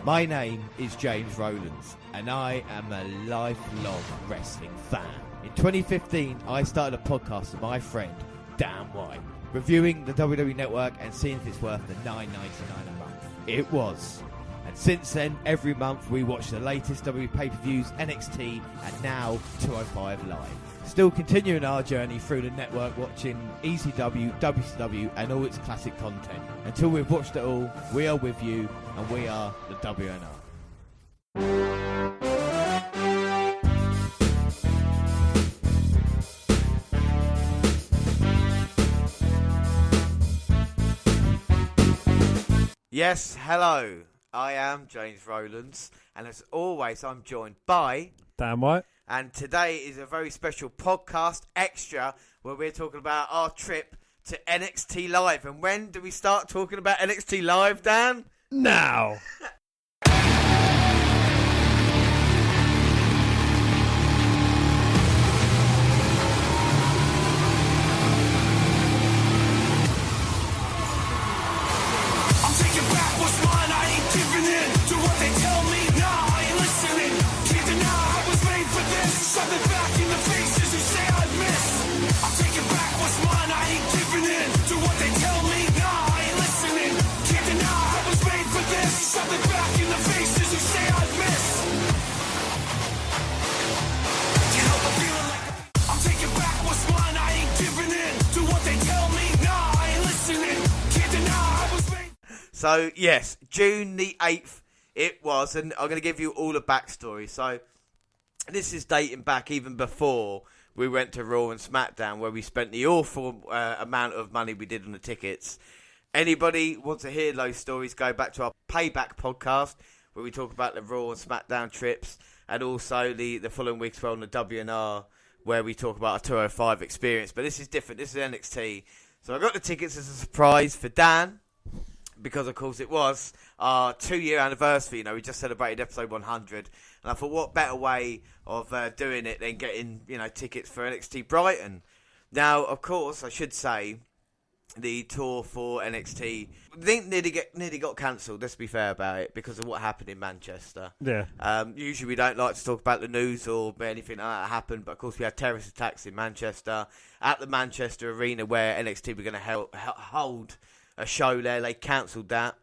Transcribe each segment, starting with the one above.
My name is James Rowlands, and I am a lifelong wrestling fan. In 2015, I started a podcast with my friend, Dan White, reviewing the WWE Network and seeing if it's worth the $9.99 a month. It was. And since then, every month we watch the latest WWE pay-per-views, NXT, and now 205 Live. Still continuing our journey through the network, watching ECW, WCW, and all its classic content. Until we've watched it all, we are with you, and we are the WNR. Yes, hello. I am James Rowlands, and as always, I'm joined by Dan White. And today is a very special podcast extra where we're talking about our trip to NXT Live. And when do we start talking about NXT Live, Dan? Now. So, yes, June the 8th it was, and I'm going to give you all the backstory. So, this is dating back even before we went to Raw and SmackDown, where we spent the awful amount of money we did on the tickets. Anybody want to hear those stories, go back to our Payback podcast, where we talk about the Raw and SmackDown trips, and also the following weeks on the WNR, where we talk about our 205 experience. But this is different. This is NXT. So I got the tickets as a surprise for Dan, because, of course, it was our 2-year anniversary. You know, we just celebrated episode 100. And I thought, what better way of doing it than getting, tickets for NXT Brighton. Now, of course, I should say, the tour for NXT nearly got cancelled, let's be fair about it, because of what happened in Manchester. Yeah. Usually we don't like to talk about the news or anything like that happened, but, of course, we had terrorist attacks in Manchester, at the Manchester Arena, where NXT were going to hold a show there. They cancelled that,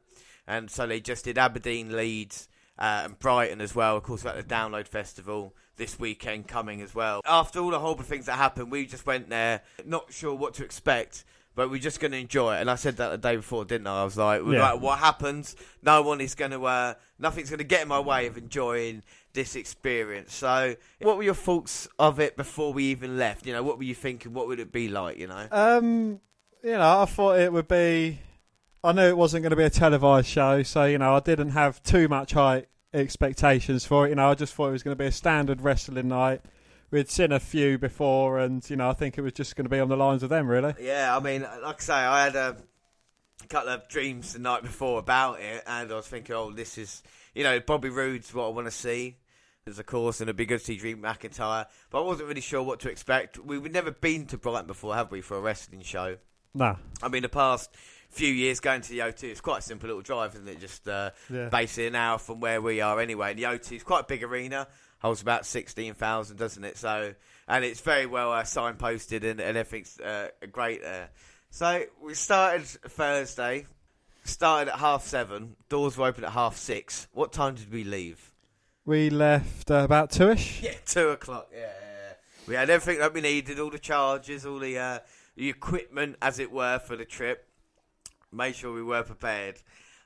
and so they just did Aberdeen, Leeds, and Brighton as well. Of course, we had the Download Festival this weekend coming as well. After all the horrible things that happened, we just went there, not sure what to expect, but we're just going to enjoy it. And I said that the day before, didn't I? I was like, what happens? Nothing's going to get in my way of enjoying this experience. So, what were your thoughts of it before we even left? What were you thinking? What would it be like? I thought it would be... I knew it wasn't going to be a televised show, so, I didn't have too much high expectations for it. I just thought it was going to be a standard wrestling night. We'd seen a few before, and, I think it was just going to be on the lines of them, really. Yeah, I mean, like I say, I had a couple of dreams the night before about it, and I was thinking, this is, Bobby Roode's what I want to see. There's, of course, and it'd be good to see Drew McIntyre, but I wasn't really sure what to expect. We've never been to Brighton before, have we, for a wrestling show? No. I mean, the past few years going to the O2, it's quite a simple little drive, isn't it? Just basically an hour from where we are anyway. And the O2 is quite a big arena, holds about 16,000, doesn't it? So, and it's very well signposted and everything's great there. So we started Thursday, started at 7:30, doors were open at 6:30. What time did we leave? We left about 2ish. Yeah, 2:00. Yeah. We had everything that we needed, all the charges, all the equipment, as it were, for the trip. Made sure we were prepared.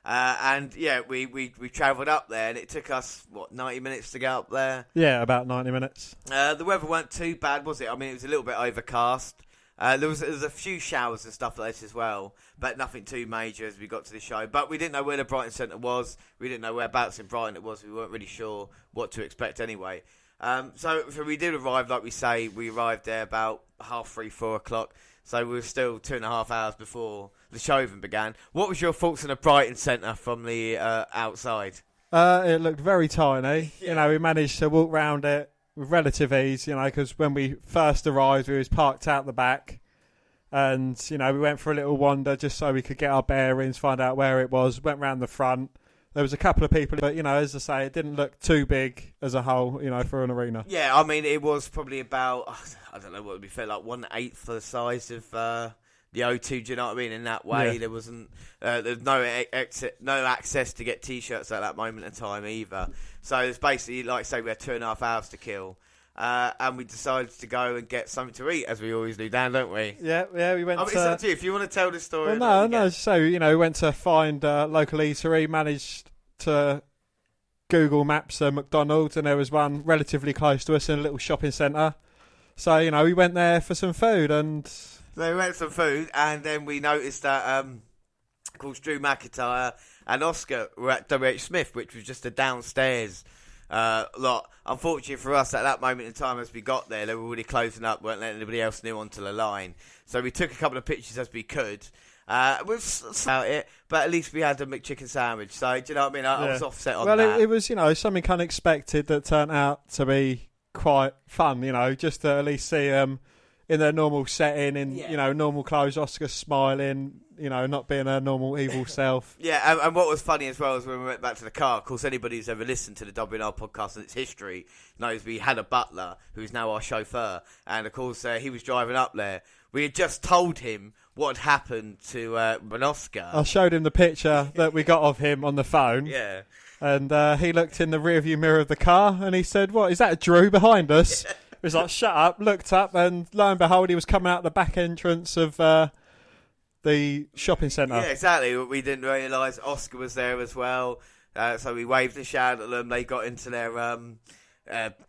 We travelled up there, and it took us, 90 minutes to get up there? Yeah, about 90 minutes. The weather weren't too bad, was it? I mean, it was a little bit overcast. There was a few showers and stuff like this as well, but nothing too major as we got to the show. But we didn't know where the Brighton Centre was. We didn't know whereabouts in Brighton it was. We weren't really sure what to expect anyway. So we did arrive, like we say. We arrived there about 3:30, 4 o'clock. So we were still 2.5 hours before the show even began. What was your thoughts on the Brighton Centre from the outside? It looked very tiny. Yeah. We managed to walk around it with relative ease, because when we first arrived, we was parked out the back. And, we went for a little wander just so we could get our bearings, find out where it was. Went round the front. there was a couple of people, but, as I say, it didn't look too big as a whole, for an arena. Yeah, I mean, it was probably about, I don't know what would be fair, like 1/8 for the size of the O2, do you know what I mean? In that way, Yeah. there wasn't, there's no access to get T-shirts at that moment in time either. So it's basically, like I say, we had 2.5 hours to kill. And we decided to go and get something to eat, as we always do, Dan, don't we? Yeah, we went It's up to you. If you want to tell the story. Well, no. So, we went to find a local eatery, managed to Google Maps a McDonald's, and there was one relatively close to us in a little shopping centre. So, we went there for some food, and... So we went for some food, and then we noticed that, of course, Drew McIntyre and Asuka were at WH Smith, which was just a downstairs lot. Unfortunately for us, at that moment in time, as we got there, they were already closing up, weren't letting anybody else new onto the line. So we took a couple of pictures as we could. About it, but at least we had a McChicken sandwich. So do you know what I mean? I was offset on that. Well, it was something unexpected that turned out to be quite fun. Just to at least see them in their normal setting, in normal clothes. Asuka smiling. Not being her normal evil self. Yeah, and what was funny as well is when we went back to the car, of course, anybody who's ever listened to the WNR podcast and its history knows we had a butler who's now our chauffeur. And, of course, he was driving up there. We had just told him what had happened to Asuka. I showed him the picture that we got of him on the phone. Yeah. And he looked in the rearview mirror of the car and he said, "What, is that Drew behind us?" It was like, shut up, looked up, and lo and behold, he was coming out the back entrance of... the shopping centre. Yeah, exactly. We didn't realise Asuka was there as well. So we waved and shouted at them. They got into their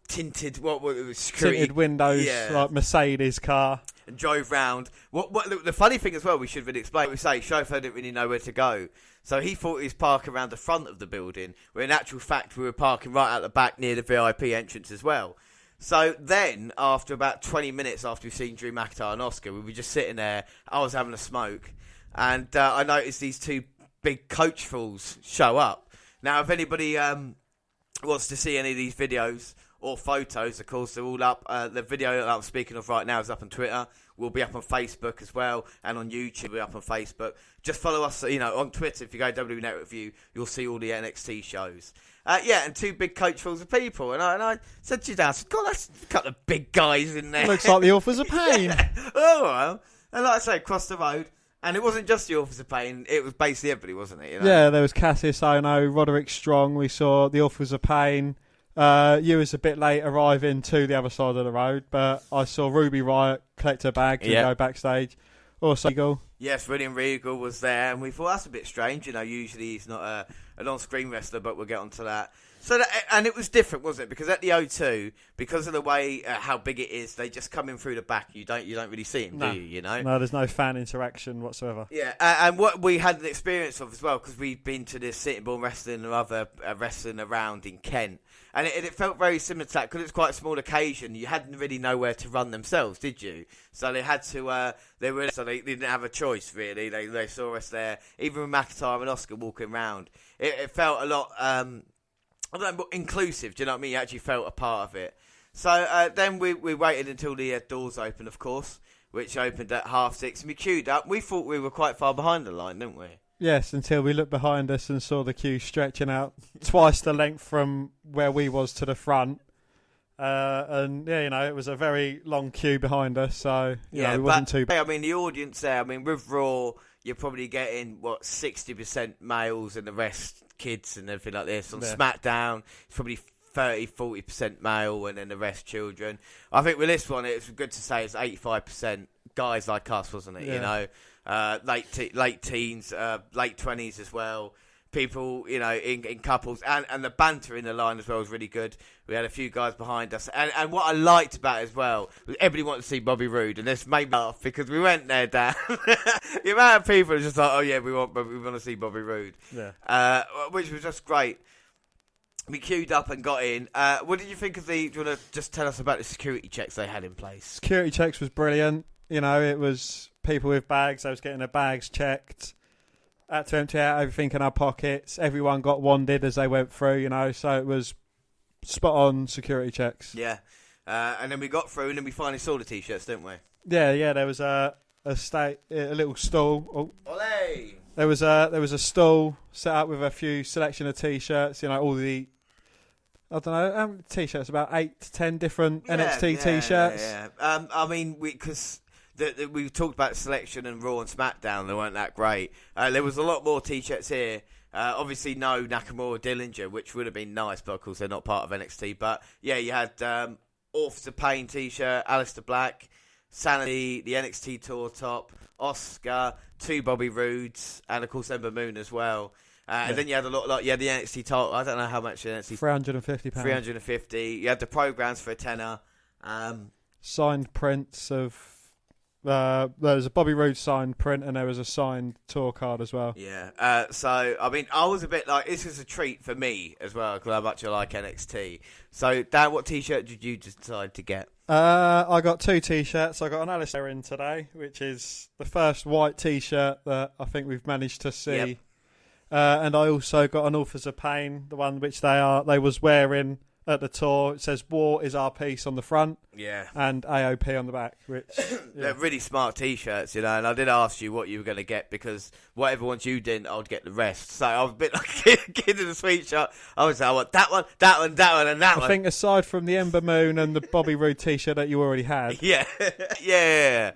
tinted, security? Tinted windows, like Mercedes car. And drove round. The funny thing as well, we should have explained. We say chauffeur didn't really know where to go. So he thought he was parking around the front of the building, where in actual fact we were parking right out the back near the VIP entrance as well. So then, after about 20 minutes after we've seen Drew McIntyre and Asuka, we were just sitting there. I was having a smoke, and I noticed these two big coachfuls show up. Now, if anybody wants to see any of these videos or photos, of course, they're all up. The video that I'm speaking of right now is up on Twitter. We'll be up on Facebook as well, and on YouTube, we'll be up on Facebook. Just follow us, on Twitter. If you go WNR Review, you'll see all the NXT shows. And two big coachfuls of people. And I said to you, Dad, God, that's a couple of big guys in there. Looks like the Authors of Pain. Yeah. Oh, well. And like I say, across the road. And it wasn't just the Authors of Pain. It was basically everybody, wasn't it? Yeah, there was Cassius Ono, Roderick Strong. We saw the Authors of Pain. You was a bit late arriving to the other side of the road, but I saw Ruby Riott collect her bag and go backstage. Also, Regal. Yes, William Regal was there, and we thought that's a bit strange. Usually he's not an on-screen wrestler, but we'll get onto that. So, and it was different, wasn't it? Because at the O2, because of the way how big it is, they just come in through the back. You don't really see him, do you? No, there's no fan interaction whatsoever. Yeah, and what we had an experience of as well, because we've been to this Sitting Bull Wrestling or other wrestling around in Kent, and it felt very similar to that because it's quite a small occasion. You hadn't really nowhere to run themselves, did you? So they had to. They didn't have a choice really. They saw us there, even with McIntyre and Asuka walking around. It felt a lot. I don't know, inclusive. Do you know what I mean? You actually felt a part of it. So then we waited until the doors opened, of course, which opened at 6:30. And we queued up. We thought we were quite far behind the line, didn't we? Yes, until we looked behind us and saw the queue stretching out twice the length from where we was to the front. And it was a very long queue behind us, so it wasn't too bad. I mean, the audience there, with Raw, you're probably getting 60% males and the rest kids and everything like this. On SmackDown, it's probably 30-40% male and then the rest children. I think with this one, it's good to say it's 85% guys like us, wasn't it? Late teens, late 20s as well. People, in couples, and the banter in the line as well was really good. We had a few guys behind us, and what I liked about it as well was everybody wanted to see Bobby Roode, and this made me laugh because we went there, Dan. The amount of people are just like, oh yeah, we want to see Bobby Roode, which was just great. We queued up and got in. What did you think of do you want to just tell us about the security checks they had in place? Security checks was brilliant. It was people with bags. I was getting their bags checked. Had to empty out everything in our pockets. Everyone got wanded as they went through, so it was spot on security checks. Yeah. And then we got through and then we finally saw the T-shirts, didn't we? Yeah, there was a little stall. Oh. Olé! There was a stall set up with a few selection of t-shirts. You know, all the, I don't know, how many t-shirts? About 8 to 10 different NXT t-shirts. Yeah. I mean, because we talked about selection and Raw and SmackDown. They weren't that great. There was a lot more t-shirts here. Obviously, no Nakamura Dillinger, which would have been nice, but of course they're not part of NXT. But yeah, you had Authors of Pain t-shirt, Aleister Black, Sanity, the NXT tour top, Asuka, 2 Bobby Roodes, and of course Ember Moon as well. And then you had a lot. You had the NXT title. I don't know how much the NXT. £350. 350. You had the programs for a tenner. Signed prints of. There was a Bobby Roode signed print, and there was a signed tour card as well. Yeah. So I mean, I was a bit like, this is a treat for me as well because how much I like NXT. So Dan, what t-shirt did you decide to get? I got 2 t-shirts. I got an Aleister in today, which is the first white t-shirt that I think we've managed to see. Yep. And I also got an Authors of Pain, the one which they was wearing at the tour. It says "War is our peace" on the front, and AOP on the back. Which they're really smart t-shirts, you know. And I did ask you what you were going to get because whatever ones you didn't, I'd get the rest. So I was a bit like a kid in a sweet shop. I was like, I want that one, that one, that one, and that one. I think aside from the Ember Moon and the Bobby Roode t-shirt that you already had, yeah,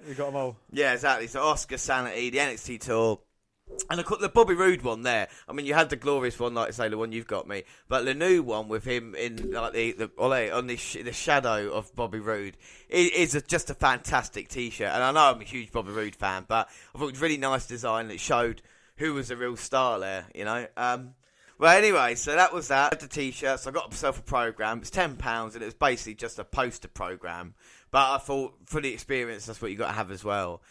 you got them all. Yeah, exactly. So Asuka, Sanity, the NXT tour. And the Bobby Roode one there. I mean, you had the glorious one, like I say, the one you've got me, but the new one with him in like the shadow of Bobby Roode is just a fantastic T-shirt. And I know I'm a huge Bobby Roode fan, but I thought it was really nice design. It showed who was the real star there, you know. Well, anyway, so that was that. The T-shirts. I got myself a program. It's £10, and it was basically just a poster program. But I thought for the experience, that's what you got to have as well.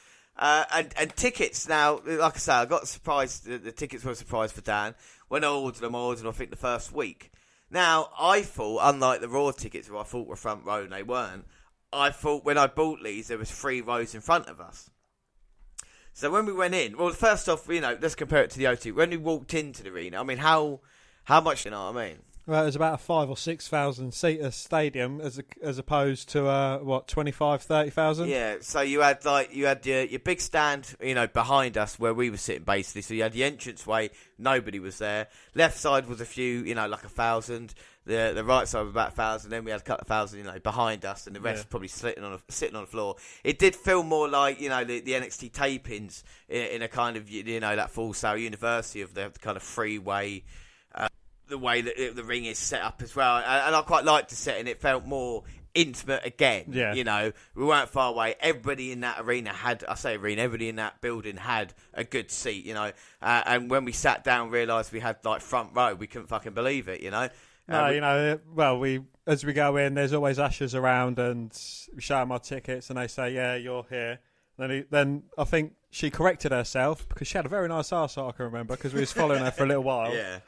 And tickets now, like I say, I got surprised. The tickets were a surprise for Dan. When I ordered them, I think the first week. Now, I thought, unlike the Raw tickets, who I thought were front row and they weren't, I thought when I bought these, there was 3 rows in front of us. So when we went in, well, first off, you know, let's compare it to the O2. When we walked into the arena, I mean, how much, you know what I mean? Well, it was about a 5,000 or 6,000 seater stadium as opposed to 25,000, 30,000. Yeah, so you had your big stand, you know, behind us where we were sitting basically. So you had the entranceway, nobody was there. Left side was a few, you know, like 1,000. The right side was about 1,000. Then we had a couple of thousand, you know, behind us, and the rest probably sitting on the floor. It did feel more like, you know, the NXT tapings in a kind of, you know, that Full Sail University of the kind of freeway. The way that the ring is set up as well, and I quite liked the setting. It felt more intimate again. Yeah. You know, we weren't far away. Everybody in that arena everybody in that building had a good seat. You know, and when we sat down, realised we had like front row. We couldn't fucking believe it. You know. As we go in, there's always ushers around, and we show them our tickets, and they say, "Yeah, you're here." Then I think she corrected herself because she had a very nice arse, I can remember, because we was following her for a little while. Yeah.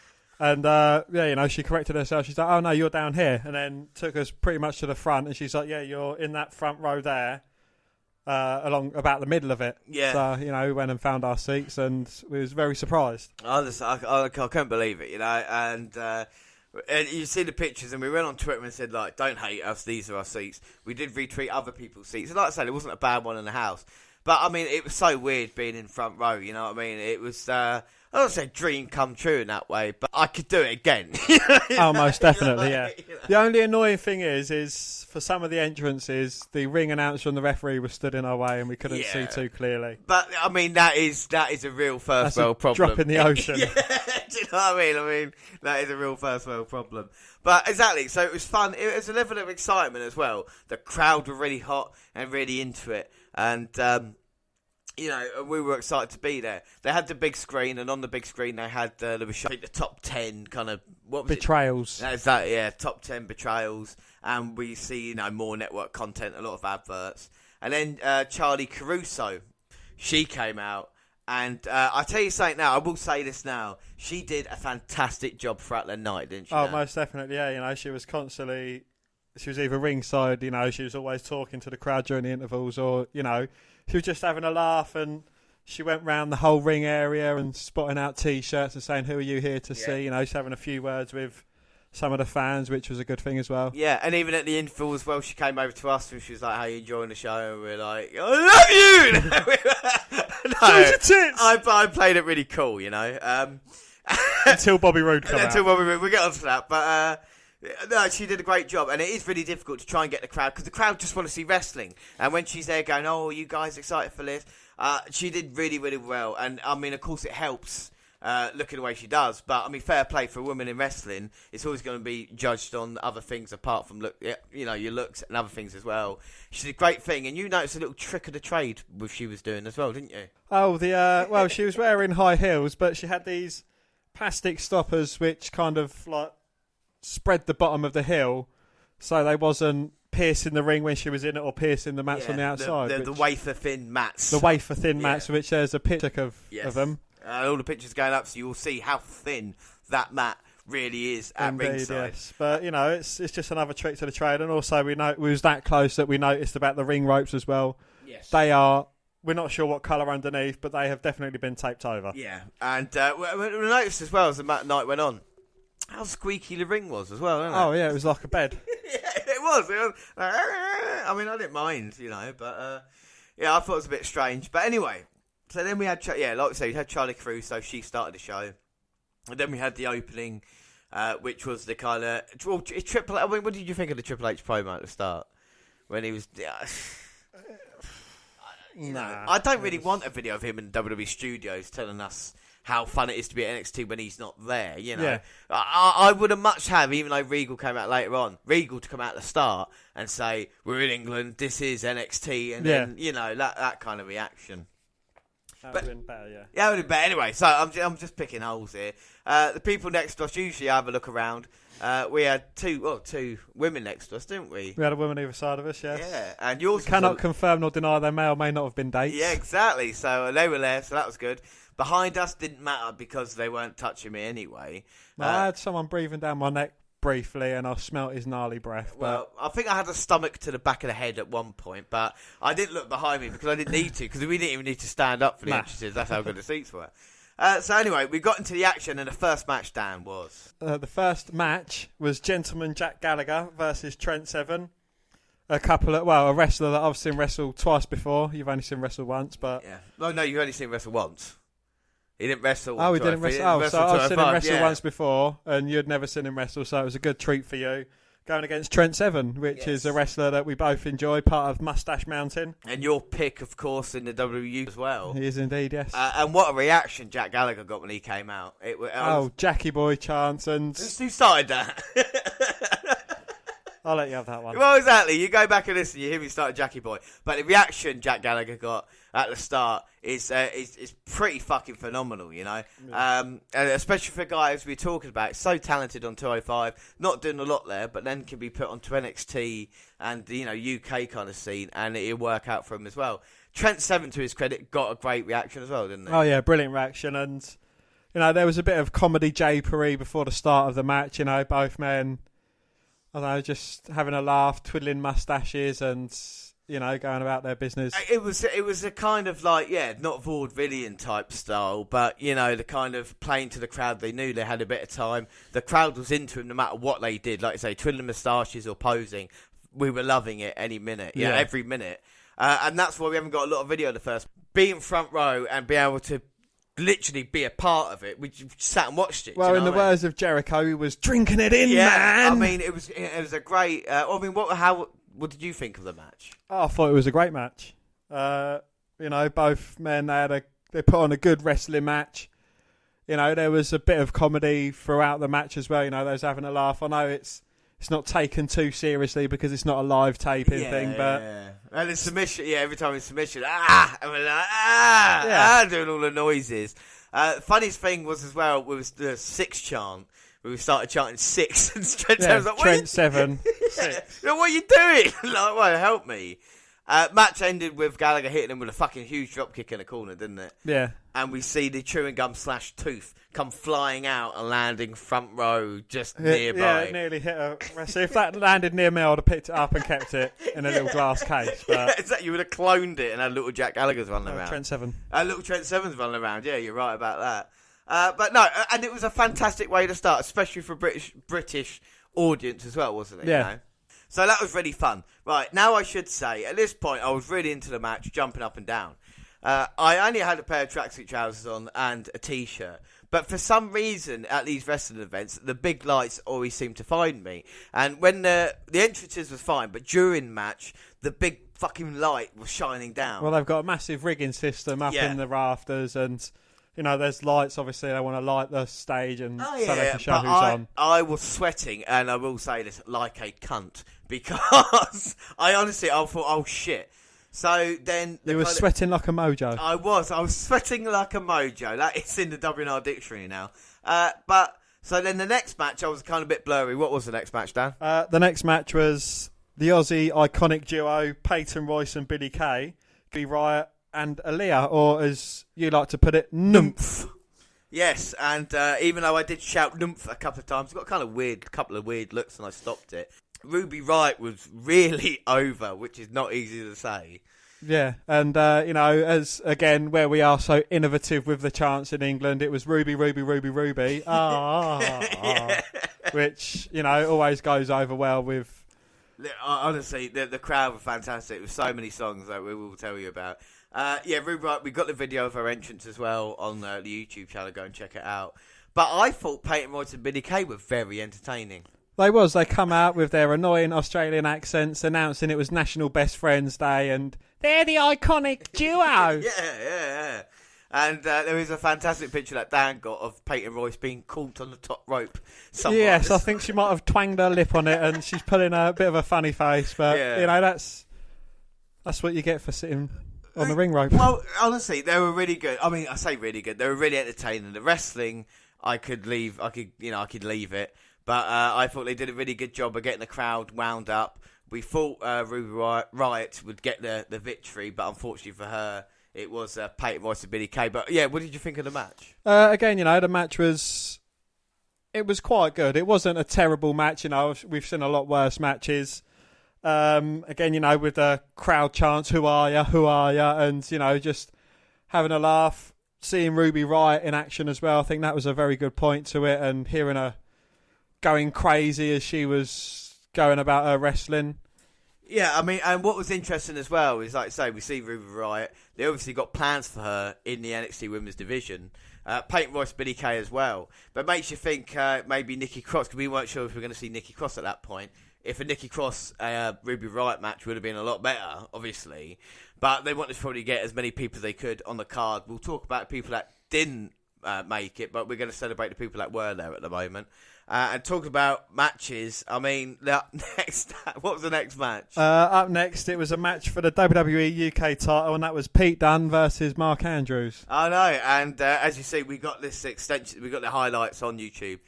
And, you know, she corrected herself. She's like, "Oh, no, you're down here." And then took us pretty much to the front. And she's like, "Yeah, you're in that front row there, along about the middle of it." Yeah. So, you know, we went and found our seats, and we was very surprised. I couldn't believe it, you know. And you see the pictures, and we went on Twitter and said, like, don't hate us, these are our seats. We did retweet other people's seats. And like I said, it wasn't a bad one in the house. But, I mean, it was so weird being in front row, you know what I mean? It was... I don't say dream come true in that way, but I could do it again. Oh, most definitely, yeah. The only annoying thing is for some of the entrances, the ring announcer and the referee were stood in our way, and we couldn't see too clearly. But I mean, that is a real first world problem. Drop in the ocean. Yeah. Do you know what I mean? I mean, that is a real first world problem. But exactly, so it was fun. It was a level of excitement as well. The crowd were really hot and really into it, and. You know, we were excited to be there. They had the big screen, and on the big screen they had the top 10 kind of betrayals. That's that, yeah, top 10 betrayals, and we see, you know, more network content, a lot of adverts, and then Charlie Caruso, she came out, and I tell you something now. I will say this now. She did a fantastic job throughout the night, didn't she? Oh, most definitely, yeah. You know, she was either ringside. You know, she was always talking to the crowd during the intervals, or you know. She was just having a laugh, and she went round the whole ring area and spotting out T-shirts and saying, "Who are you here to see?" You know, she's having a few words with some of the fans, which was a good thing as well. Yeah, and even at the infill as well, she came over to us and she was like, "How are you enjoying the show?" And we're like, "I love you!" Show your tits! I played it really cool, you know. Until Bobby Roode came out. Until Bobby Roode, we'll get onto that. But no, she did a great job, and it is really difficult to try and get the crowd because the crowd just want to see wrestling. And when she's there going, "Oh, are you guys excited for this?" She did really, really well. And I mean, of course, it helps looking the way she does. But I mean, fair play for a woman in wrestling. It's always going to be judged on other things apart from your looks and other things as well. She did a great thing, and you noticed a little trick of the trade which she was doing as well, didn't you? Oh, well, she was wearing high heels, but she had these plastic stoppers which kind of like spread the bottom of the heel so they wasn't piercing the ring when she was in it or piercing the mats on the outside. The wafer thin mats. The wafer thin mats, which there's a picture of them. All the pictures going up, so you'll see how thin that mat really is at ringside. Yes. But, you know, it's just another trick to the trade. And also, we was that close that we noticed about the ring ropes as well. Yes. We're not sure what colour underneath, but they have definitely been taped over. Yeah, and we noticed as well as the night went on, how squeaky the ring was as well, isn't it? Oh, yeah, it was like a bed. Yeah, it was. I mean, I didn't mind, you know, but I thought it was a bit strange. But anyway, so then we had, like I say, we had Charlie Caruso, she started the show. And then we had the opening, which was the kind of, Triple H. I mean, what did you think of the Triple H promo at the start? When he was... Nah. I don't really want a video of him in the WWE studios telling us how fun it is to be at NXT when he's not there, you know. Yeah. I would have much have, even though Regal came out later on, Regal to come out at the start and say, "We're in England, this is NXT," and then, you know, that kind of reaction. That would have been better, yeah. Yeah, it would have been better. Anyway, so I'm just picking holes here. The people next to us usually have a look around. We had two women next to us, didn't we? We had a woman either side of us, yes. Yeah, and yours cannot confirm nor deny they may or may not have been dates. Yeah, exactly. So they were there, so that was good. Behind us didn't matter because they weren't touching me anyway. I had someone breathing down my neck briefly, and I smelt his gnarly breath. Well, I think I had a stomach to the back of the head at one point, but I didn't look behind me because I didn't need to, because we didn't even need to stand up for the entrances. That's how good the seats were. So anyway, we got into the action, and the first match, Dan, was... the first match was Gentleman Jack Gallagher versus Trent Seven. A wrestler that I've seen wrestle twice before. You've only seen wrestle once, but... Yeah. Oh, no, you've only seen wrestle once. He didn't wrestle. Oh, he didn't wrestle. So I've seen him wrestle once before, and you'd never seen him wrestle, so it was a good treat for you. Going against Trent Seven, which is a wrestler that we both enjoy, part of Mustache Mountain. And your pick, of course, in the WWE as well. He is indeed, yes. And what a reaction Jack Gallagher got when he came out. Jackie Boy chants and... Who started that? I'll let you have that one. Well, exactly. You go back and listen, you hear me start Jackie Boy. But the reaction Jack Gallagher got at the start is pretty fucking phenomenal, you know. Yeah. And especially for guys we're talking about, so talented on 205, not doing a lot there, but then can be put onto NXT and, you know, UK kind of scene, and it'll work out for him as well. Trent Seven, to his credit, got a great reaction as well, didn't he? Oh, yeah, brilliant reaction. And, you know, there was a bit of comedy japery before the start of the match, you know, both men... I don't know, just having a laugh, twiddling mustaches and, you know, going about their business. It was a kind of like, not vaudevillian type style, but, you know, the kind of playing to the crowd. They knew they had a bit of time. The crowd was into him no matter what they did. Like I say, twiddling moustaches or posing. We were loving it any minute, every minute. And that's why we haven't got a lot of video of the first. Being front row and be able to literally be a part of it. We sat and watched it. Well, in the words of Jericho, he was drinking it in, man. I mean, it was a great. What did you think of the match? Oh, I thought it was a great match. You know, both men they put on a good wrestling match. You know, there was a bit of comedy throughout the match as well. You know, they was having a laugh. I know it's not taken too seriously because it's not a live taping thing, but and the submission, every time it's submission, doing all the noises. Funniest thing was as well was the 6 chant. We started chanting 6, and Trent like, Trent 7, 6. What are you doing? Like, well, help me. Match ended with Gallagher hitting him with a fucking huge drop kick in the corner, didn't it? Yeah. And we see the chewing gum / tooth come flying out and landing front row just nearby. Yeah, it nearly hit a wrestler. If that landed near me, I would have picked it up and kept it in a little glass case. But... exactly. You would have cloned it and had little Jack Gallagher's running around. Trent 7. Little Trent 7's running around. Yeah, you're right about that. But no, and it was a fantastic way to start, especially for British audience as well, wasn't it? Yeah. You know? So that was really fun. Right, now I should say, at this point, I was really into the match, jumping up and down. I only had a pair of tracksuit trousers on and a t-shirt. But for some reason, at these wrestling events, the big lights always seem to find me. And when the entrances was fine, but during match, the big fucking light was shining down. Well, they've got a massive rigging system up in the rafters, and there's lights. Obviously, they want to light the stage, and so they can show who's on. I was sweating, and I will say this, like a cunt, because I thought, oh shit. So then... You were sweating like a mojo. I was sweating like a mojo. That is in the WNR dictionary now. So then the next match, I was kind of a bit blurry. What was the next match, Dan? The next match was the Aussie iconic duo, Peyton Royce and Billy Kay, Bobby Riot and Aaliyah, or as you like to put it, Nymph. Yes, and even though I did shout Nymph a couple of times, I got kind of couple of weird looks and I stopped it. Ruby Riot was really over, which is not easy to say. Yeah, and, as, again, where we are so innovative with the chants in England, it was Ruby, Ruby, Ruby, Ruby, which, always goes over well with... Honestly, the crowd were fantastic. There were so many songs that we will tell you about. Ruby Riot, we got the video of her entrance as well on the YouTube channel. Go and check it out. But I thought Peyton Royce and Billy Kay were very entertaining. They come out with their annoying Australian accents announcing it was National Best Friends Day and they're the iconic duo. Yeah. And there is a fantastic picture that Dan got of Peyton Royce being caught on the top rope somewhere. Yes, I think she might have twanged her lip on it and she's putting a bit of a funny face. But, that's what you get for sitting on the ring rope. Well, honestly, they were really good. I mean, I say really good. They were really entertaining. The wrestling, I could leave it. But I thought they did a really good job of getting the crowd wound up. We thought Ruby Riot would get the victory, but unfortunately for her, it was Peyton Royce and Billy Kay. But yeah, what did you think of the match? Again, the match was quite good. It wasn't a terrible match. We've seen a lot worse matches. Again, with the crowd chants, "Who are ya? Who are ya?" and just having a laugh, seeing Ruby Riot in action as well. I think that was a very good point to it, and hearing her going crazy as she was going about her wrestling. Yeah, I mean, and what was interesting as well is, like I say, we see Ruby Riot. They obviously got plans for her in the NXT Women's Division. Peyton Royce, Billy Kay as well. But it makes you think maybe Nikki Cross, because we weren't sure if we were going to see Nikki Cross at that point. If a Nikki Cross Ruby Riot match would have been a lot better, obviously. But they wanted to probably get as many people as they could on the card. We'll talk about people that didn't make it, but we're going to celebrate the people that were there at the moment. And talk about matches. I mean, what was the next match? Up next, it was a match for the WWE UK title, and that was Pete Dunne versus Mark Andrews. I know, and as you see, we got this extension. We got the highlights on YouTube,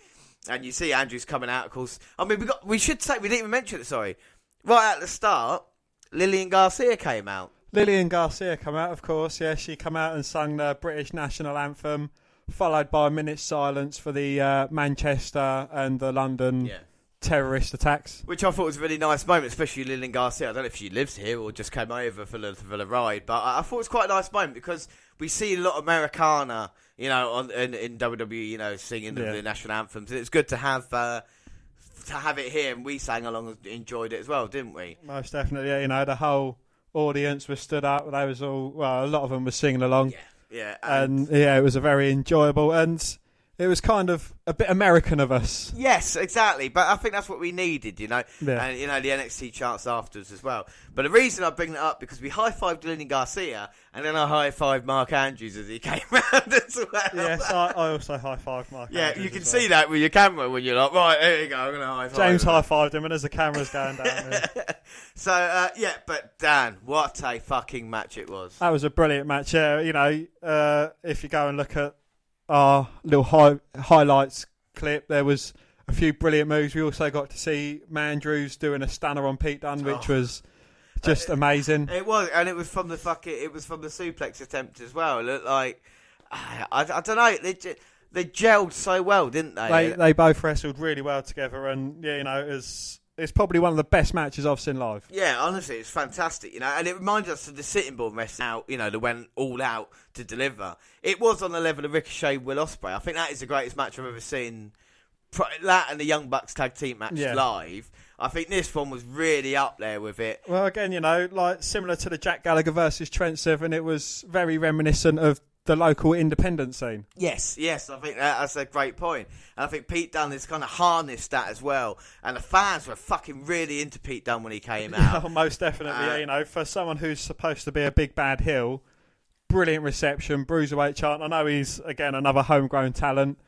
and you see Andrews coming out. Of course, I mean, we should say we didn't even mention it. Sorry, right at the start, Lillian Garcia came out. Lillian Garcia came out, of course. Yeah, she came out and sang the British national anthem, followed by a minute's silence for the Manchester and the London terrorist attacks. Which I thought was a really nice moment, especially Lillian Garcia. I don't know if she lives here or just came over for the ride, but I thought it was quite a nice moment because we see a lot of Americana, in WWE, singing the national anthems. And it's good to have it here, and we sang along and enjoyed it as well, didn't we? Most definitely, yeah. The whole audience was stood up. They was a lot of them were singing along. Yeah, and it was a very enjoyable, and it was kind of a bit American of us. Yes, exactly. But I think that's what we needed, Yeah. And the NXT chants afterwards as well. But the reason I bring that up because we high-fived Lillian Garcia, and then I high-fived Mark Andrews as he came round as well. Yes, I also high-fived Mark Andrews. Yeah, you can see that with your camera when you're like, right, there you go, I'm going to high-five James high-fived him, and as the camera's going down there. So, but Dan, what a fucking match it was. That was a brilliant match. Yeah, if you go and look at our little highlights clip, there was a few brilliant moves. We also got to see Mandrews doing a stunner on Pete Dunne, which was just amazing. It was, and it was from the suplex attempt as well. It looked like I don't know. They gelled so well, didn't they? They both wrestled really well together, and it's probably one of the best matches I've seen live. Yeah, honestly, it's fantastic, and it reminded us of the sitting bull wrestling out, that went all out to deliver. It was on the level of Ricochet, Will Ospreay. I think that is the greatest match I've ever seen that and the Young Bucks tag team match Yeah. live, I think this one was really up there with it. Well, again, like similar to the Jack Gallagher versus Trent Seven, it was very reminiscent of the local independent scene. Yes, I think that's a great point. And I think Pete Dunne has kind of harnessed that as well. And the fans were fucking really into Pete Dunne when he came out. Most definitely. For someone who's supposed to be a big bad heel, brilliant reception, bruiserweight chant. I know he's, again, another homegrown talent.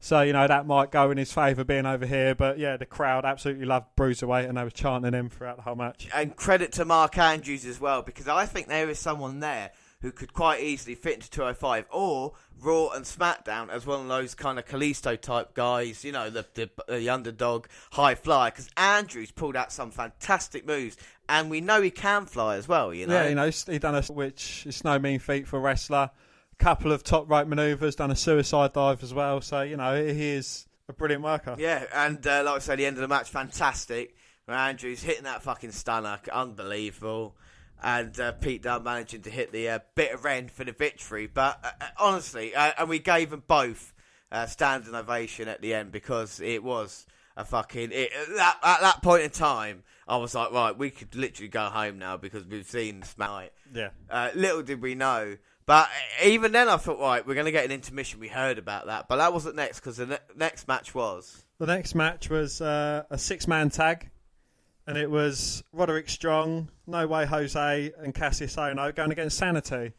So, that might go in his favour being over here. But, yeah, the crowd absolutely loved Bruiserweight and they were chanting him throughout the whole match. And credit to Mark Andrews as well, because I think there is someone there who could quite easily fit into 205 or Raw and SmackDown as one of those kind of Kalisto type guys, the underdog high flyer, because Andrews pulled out some fantastic moves and we know he can fly as well, Yeah, he done which is no mean feat for a wrestler. Couple of top rope manoeuvres, done a suicide dive as well, so he is a brilliant worker. Yeah, and like I said, the end of the match, fantastic. Andrews hitting that fucking stunner, unbelievable. And Pete Dunne managing to hit the bitter end for the victory. But honestly, and we gave them both standing ovation at the end because it was a fucking... at that point in time, I was like, right, we could literally go home now because we've seen Smack. Yeah. Little did we know. But even then I thought, right, we're going to get an intermission. We heard about that. But that wasn't next because the next match was... The next match was a 6-man tag. And it was Roderick Strong, No Way Jose, and Cassius Ohno going against Sanity.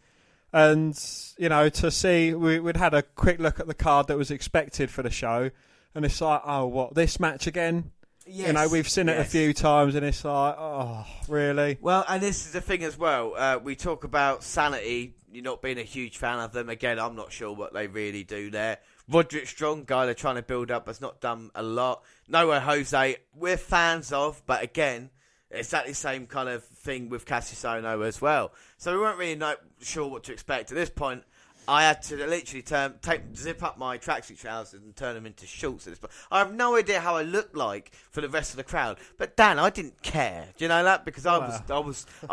And, to see, we'd had a quick look at the card that was expected for the show. And it's like, oh, what, this match again? Yes, we've seen it a few times and it's like, oh, really? Well, and this is the thing as well. We talk about Sanity, you're not being a huge fan of them. Again, I'm not sure what they really do there. Roderick Strong, guy they're trying to build up, has not done a lot. No Way Jose, we're fans of, but again, it's exactly the same kind of thing with Cassius Ohno as well. So we weren't really sure what to expect. At this point, I had to literally zip up my tracksuit trousers and turn them into shorts at this point. I have no idea how I looked like for the rest of the crowd. But Dan, I didn't care. Do you know that? Because I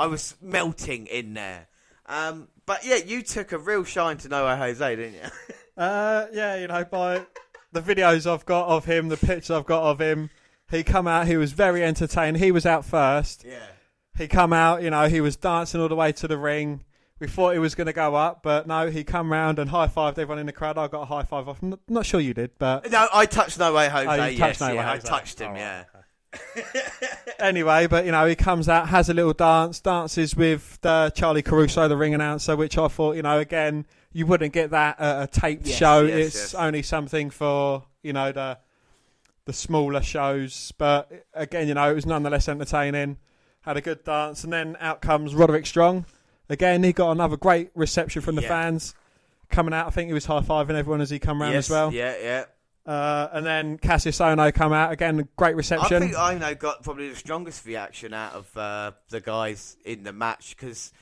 was melting in there. But yeah, you took a real shine to No Way Jose, didn't you? By the videos I've got of him, the pictures I've got of him, he come out, he was very entertaining. He was out first. Yeah. He come out, he was dancing all the way to the ring. We thought he was going to go up, but no, he come round and high-fived everyone in the crowd. I got a high-five off. Not sure you did, but... No, I touched No Way Jose, I touched him, yeah. Anyway, but, he comes out, has a little dances with Charlie Caruso, the ring announcer, which I thought, again, you wouldn't get that at a taped show. It's only something for, the smaller shows. But, again, it was nonetheless entertaining. Had a good dance, and then out comes Roderick Strong. Again, he got another great reception from the fans. Coming out, I think he was high-fiving everyone as he come round as well. Yeah. And then Cassius Ohno come out. Again, great reception. I think Ohno got probably the strongest reaction out of the guys in the match. Because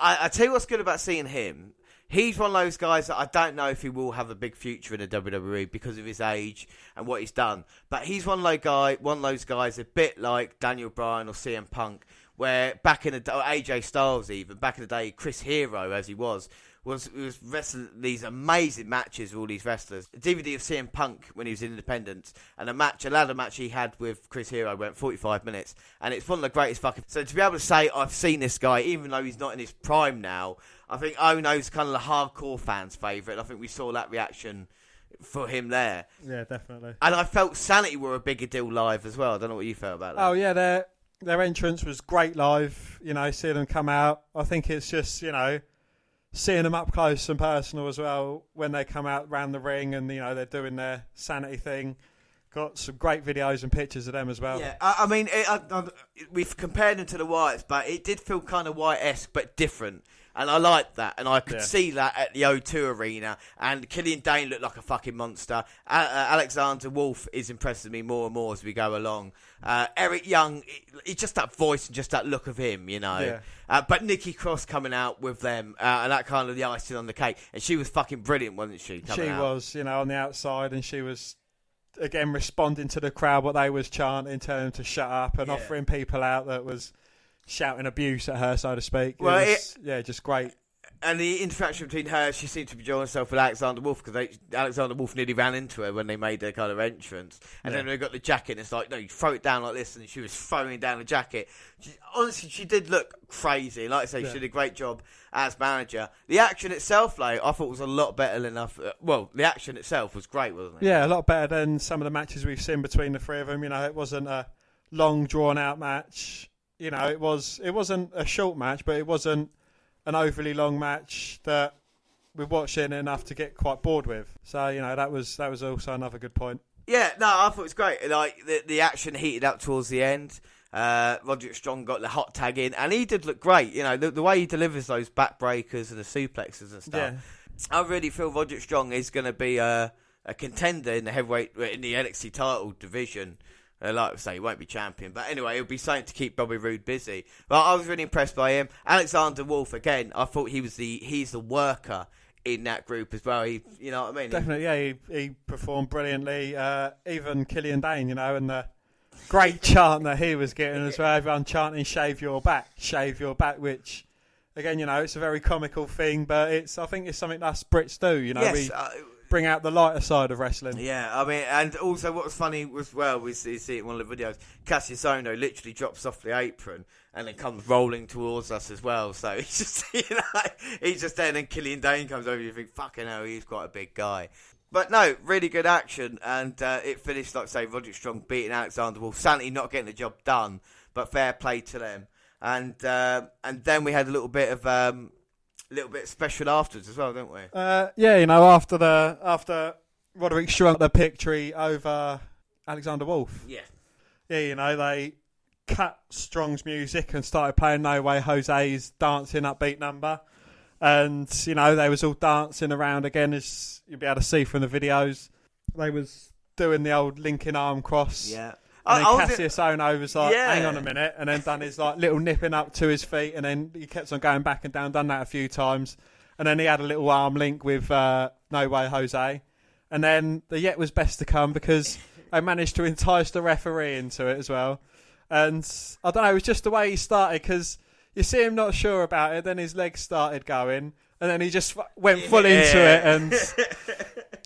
I tell you what's good about seeing him. He's one of those guys that I don't know if he will have a big future in the WWE because of his age and what he's done. But he's one of those guys a bit like Daniel Bryan or CM Punk, where back in the day, or AJ Styles even, back in the day, Chris Hero, as he was wrestling these amazing matches with all these wrestlers. A DVD of CM Punk when he was in Independence, and a ladder match he had with Chris Hero went 45 minutes, and it's one of the greatest fucking... So to be able to say, I've seen this guy, even though he's not in his prime now, I think Ohno's kind of the hardcore fans' favourite. I think we saw that reaction for him there. Yeah, definitely. And I felt Sanity were a bigger deal live as well. I don't know what you felt about that. Oh, yeah, their entrance was great live, seeing them come out. I think it's just, seeing them up close and personal as well when they come out round the ring and, they're doing their Sanity thing. Got some great videos and pictures of them as well. Yeah, I mean, we've compared them to the Wyatts, but it did feel kind of Wyatt-esque, but different. And I liked that, and I could see that at the O2 Arena. And Killian Dane looked like a fucking monster. Alexander Wolf is impressing me more and more as we go along. Eric Young, it's just that voice and just that look of him, Yeah. But Nikki Cross coming out with them, and that kind of the icing on the cake. And she was fucking brilliant, wasn't she? She was, on the outside, and she was, again, responding to the crowd, what they was chanting, telling them to shut up, and offering people out that was... shouting abuse at her, so to speak. Just great. And the interaction between her, she seemed to be enjoying herself with Alexander Wolf, because Alexander Wolf nearly ran into her when they made their kind of entrance. And then they got the jacket, and it's like, no, you throw it down like this, and she was throwing down the jacket. Honestly, she did look crazy. Like I say, she did a great job as manager. The action itself, though, I thought was a lot better than enough. Well, the action itself was great, wasn't it? Yeah, a lot better than some of the matches we've seen between the three of them. You know, it wasn't a long, drawn-out match. You know, it wasn't a short match, but it wasn't an overly long match that we watched it enough to get quite bored with. So, you know, that was also another good point. Yeah, no, I thought it was great. Like, the action heated up towards the end. Roderick Strong got the hot tag in, and he did look great. You know, the way he delivers those backbreakers and the suplexes and stuff. Yeah. I really feel Roderick Strong is going to be a contender in the in the NXT title division. Like I say, he won't be champion. But anyway, it'll be something to keep Bobby Roode busy. But I was really impressed by him. Alexander Wolf, again, I thought he's the worker in that group as well. You know what I mean? Definitely, yeah. He performed brilliantly. Even Killian Dane, you know, and the great chant that he was getting as well. Everyone chanting, shave your back, which, again, you know, it's a very comical thing. But I think it's something us Brits do, you know. Yes, bring out the lighter side of wrestling. Yeah, I mean, and also what was funny was, well, we see it in one of the videos, Cassius Ohno literally drops off the apron and then comes rolling towards us as well. So he's just, you know, he's just there, and then Killian Dane comes over and you think, fucking hell, he's quite a big guy. But no, really good action, and it finished, like I say, Roderick Strong beating Alexander Wolf. Sanity not getting the job done, but fair play to them. And then we had a little bit special afterwards as well, don't we? Yeah, you know, after Roderick Strong the victory over Alexander Wolf. Yeah. Yeah, you know, they cut Strong's music and started playing No Way Jose's dancing upbeat number. And, you know, they was all dancing around again, as you'll be able to see from the videos. They was doing the old linking arm cross. Yeah. And then Cassius Ohno was like, hang on a minute, and then done his like little nipping up to his feet, and then he kept on going back and down, done that a few times. And then he had a little arm link with No Way Jose. And then the yet was best to come, because they managed to entice the referee into it as well. And I don't know, it was just the way he started, because you see him not sure about it, then his legs started going, and then he just went full into it, and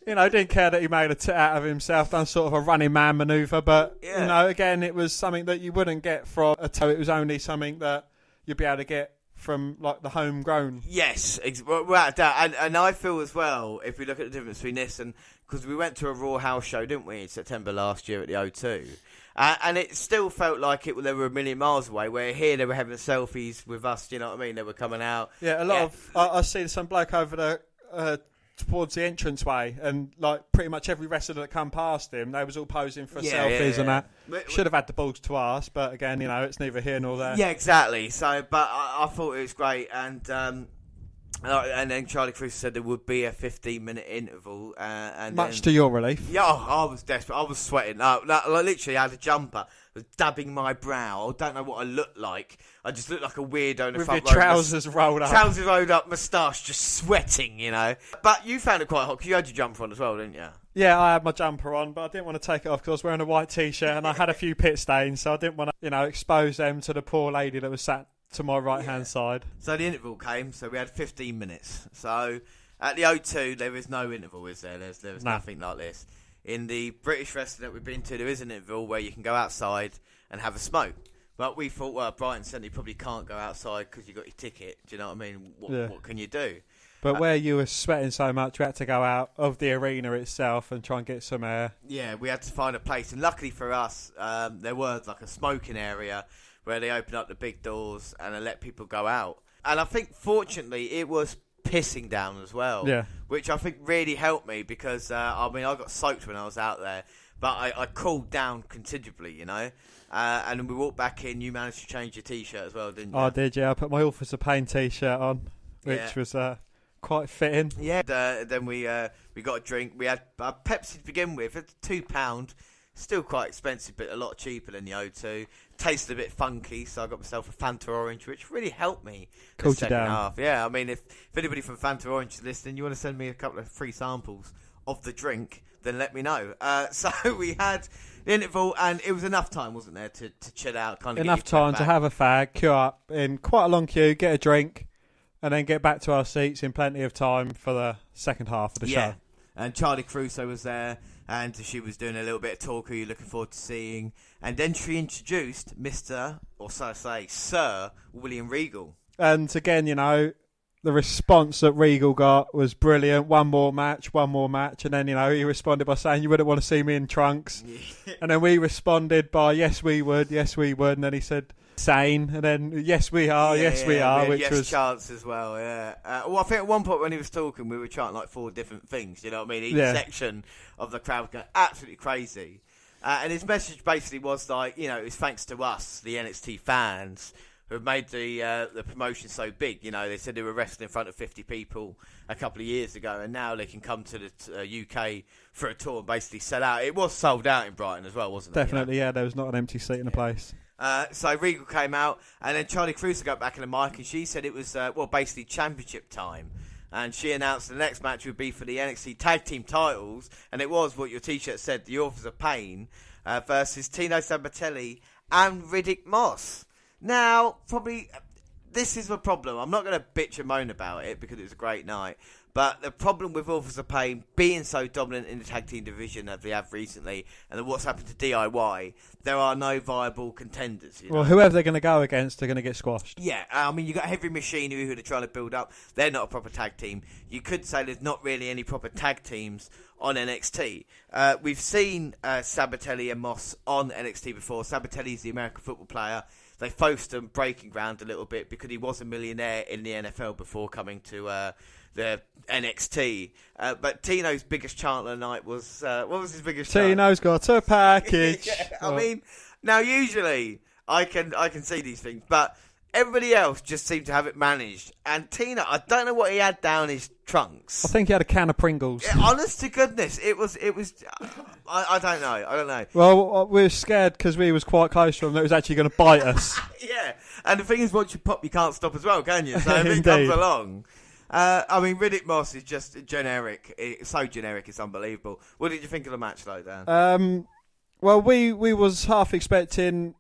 you know, didn't care that he made a tit out of himself, done sort of a running man manoeuvre, but you know, again, it was something that you wouldn't get from a toe. It was only something that you'd be able to get from like the homegrown. Yes, without doubt. And I feel as well, if we look at the difference between this and, because we went to a Raw house show, didn't we, in September last year at the O2, and it still felt like they were a million miles away, where here they were having selfies with us, you know what I mean? They were coming out. Yeah, a lot of, I see some bloke over the, towards the entranceway, and like pretty much every wrestler that come past him, they was all posing for selfies and that. Should have had the balls to ask, but again, you know, it's neither here nor there. Yeah, exactly. So, but I thought it was great, and then Charlie Cruz said there would be a 15-minute interval, and much to your relief. Yeah, I was desperate. I was sweating. I literally had a jumper. I was dabbing my brow. I don't know what I looked like. I just looked like a weirdo in the front row. With your trousers rolled up. Trousers rolled up, moustache just sweating, you know. But you found it quite hot, because you had your jumper on as well, didn't you? Yeah, I had my jumper on, but I didn't want to take it off because I was wearing a white T-shirt and I had a few pit stains, so I didn't want to, you know, expose them to the poor lady that was sat to my right-hand side. So the interval came, so we had 15 minutes. So at the O2, there is no interval, is there? There's nothing like this. In the British wrestling that we've been to, there is an interval where you can go outside and have a smoke. But we thought, well, Brighton said you probably can't go outside because you got your ticket. Do you know what I mean? What can you do? But where you were sweating so much, we had to go out of the arena itself and try and get some air. Yeah, we had to find a place. And luckily for us, there was like a smoking area where they opened up the big doors and they let people go out. And I think, fortunately, it was pissing down as well. Yeah. Which I think really helped me because, I got soaked when I was out there. But I cooled down considerably, you know. And then we walked back in. You managed to change your T-shirt as well, didn't you? I did, yeah. I put my Authors of Pain T-shirt on, which was quite fitting. Yeah. Then we got a drink. We had Pepsi to begin with. It's £2. Still quite expensive, but a lot cheaper than the O2. Tasted a bit funky, so I got myself a Fanta Orange, which really helped me. Cooled you down. Half. Yeah, I mean, if anybody from Fanta Orange is listening, you want to send me a couple of free samples of the drink, then let me know. So we had the interval, and it was enough time, wasn't there, to chill out, kind of enough time to have a fag, queue up in quite a long queue, get a drink, and then get back to our seats in plenty of time for the second half of the show. And Charlie Caruso was there, and she was doing a little bit of talk who you're looking forward to seeing. And then she introduced Mr., or so I say, Sir William Regal. And again, the response that Regal got was brilliant. One more match. And then, he responded by saying, you wouldn't want to see me in trunks. Yeah. And then we responded by, yes, we would. And then he said, sane. And then, yes, we are. We are. Which was chants as well, yeah. Well, I think at one point when he was talking, we were chanting like 4 different things, you know what I mean? Each section of the crowd going absolutely crazy. And his message basically was like, it's thanks to us, the NXT fans, who have made the promotion so big. They said they were wrestling in front of 50 people a couple of years ago, and now they can come to the UK for a tour and basically sell out. It was sold out in Brighton as well, wasn't it? Definitely, yeah. There was not an empty seat in the place. So Regal came out, and then Charlie Caruso got back in the mic, and she said it was, basically championship time. And she announced the next match would be for the NXT Tag Team titles, and it was what your T-shirt said, the Authors of Pain, versus Tino Sabatelli and Riddick Moss. Now, probably, this is the problem. I'm not going to bitch and moan about it because it was a great night. But the problem with Authors of Pain being so dominant in the tag team division as they have recently, and what's happened to DIY, there are no viable contenders. Well, whoever they're going to go against, they're going to get squashed. Yeah, I mean, you got Heavy Machinery who they're trying to build up. They're not a proper tag team. You could say there's not really any proper tag teams on NXT. We've seen Sabatelli and Moss on NXT before. Sabatelli's the American football player. They focused on breaking ground a little bit because he was a millionaire in the NFL before coming to the NXT. But Tino's biggest chant of the night was, what was his biggest chant? Tino's got a package. I mean, now usually I can see these things, but everybody else just seemed to have it managed. And Tino, I don't know what he had down his trunks. I think he had a can of Pringles. Yeah, honest to goodness, it was. I don't know. Well, we were scared because we was quite close to him that it was actually going to bite us. Yeah, and the thing is, once you pop, you can't stop as well, can you? So if it comes along. I mean, Riddick Moss is just generic. It's so generic, it's unbelievable. What did you think of the match, though, Dan? Well, we was half expecting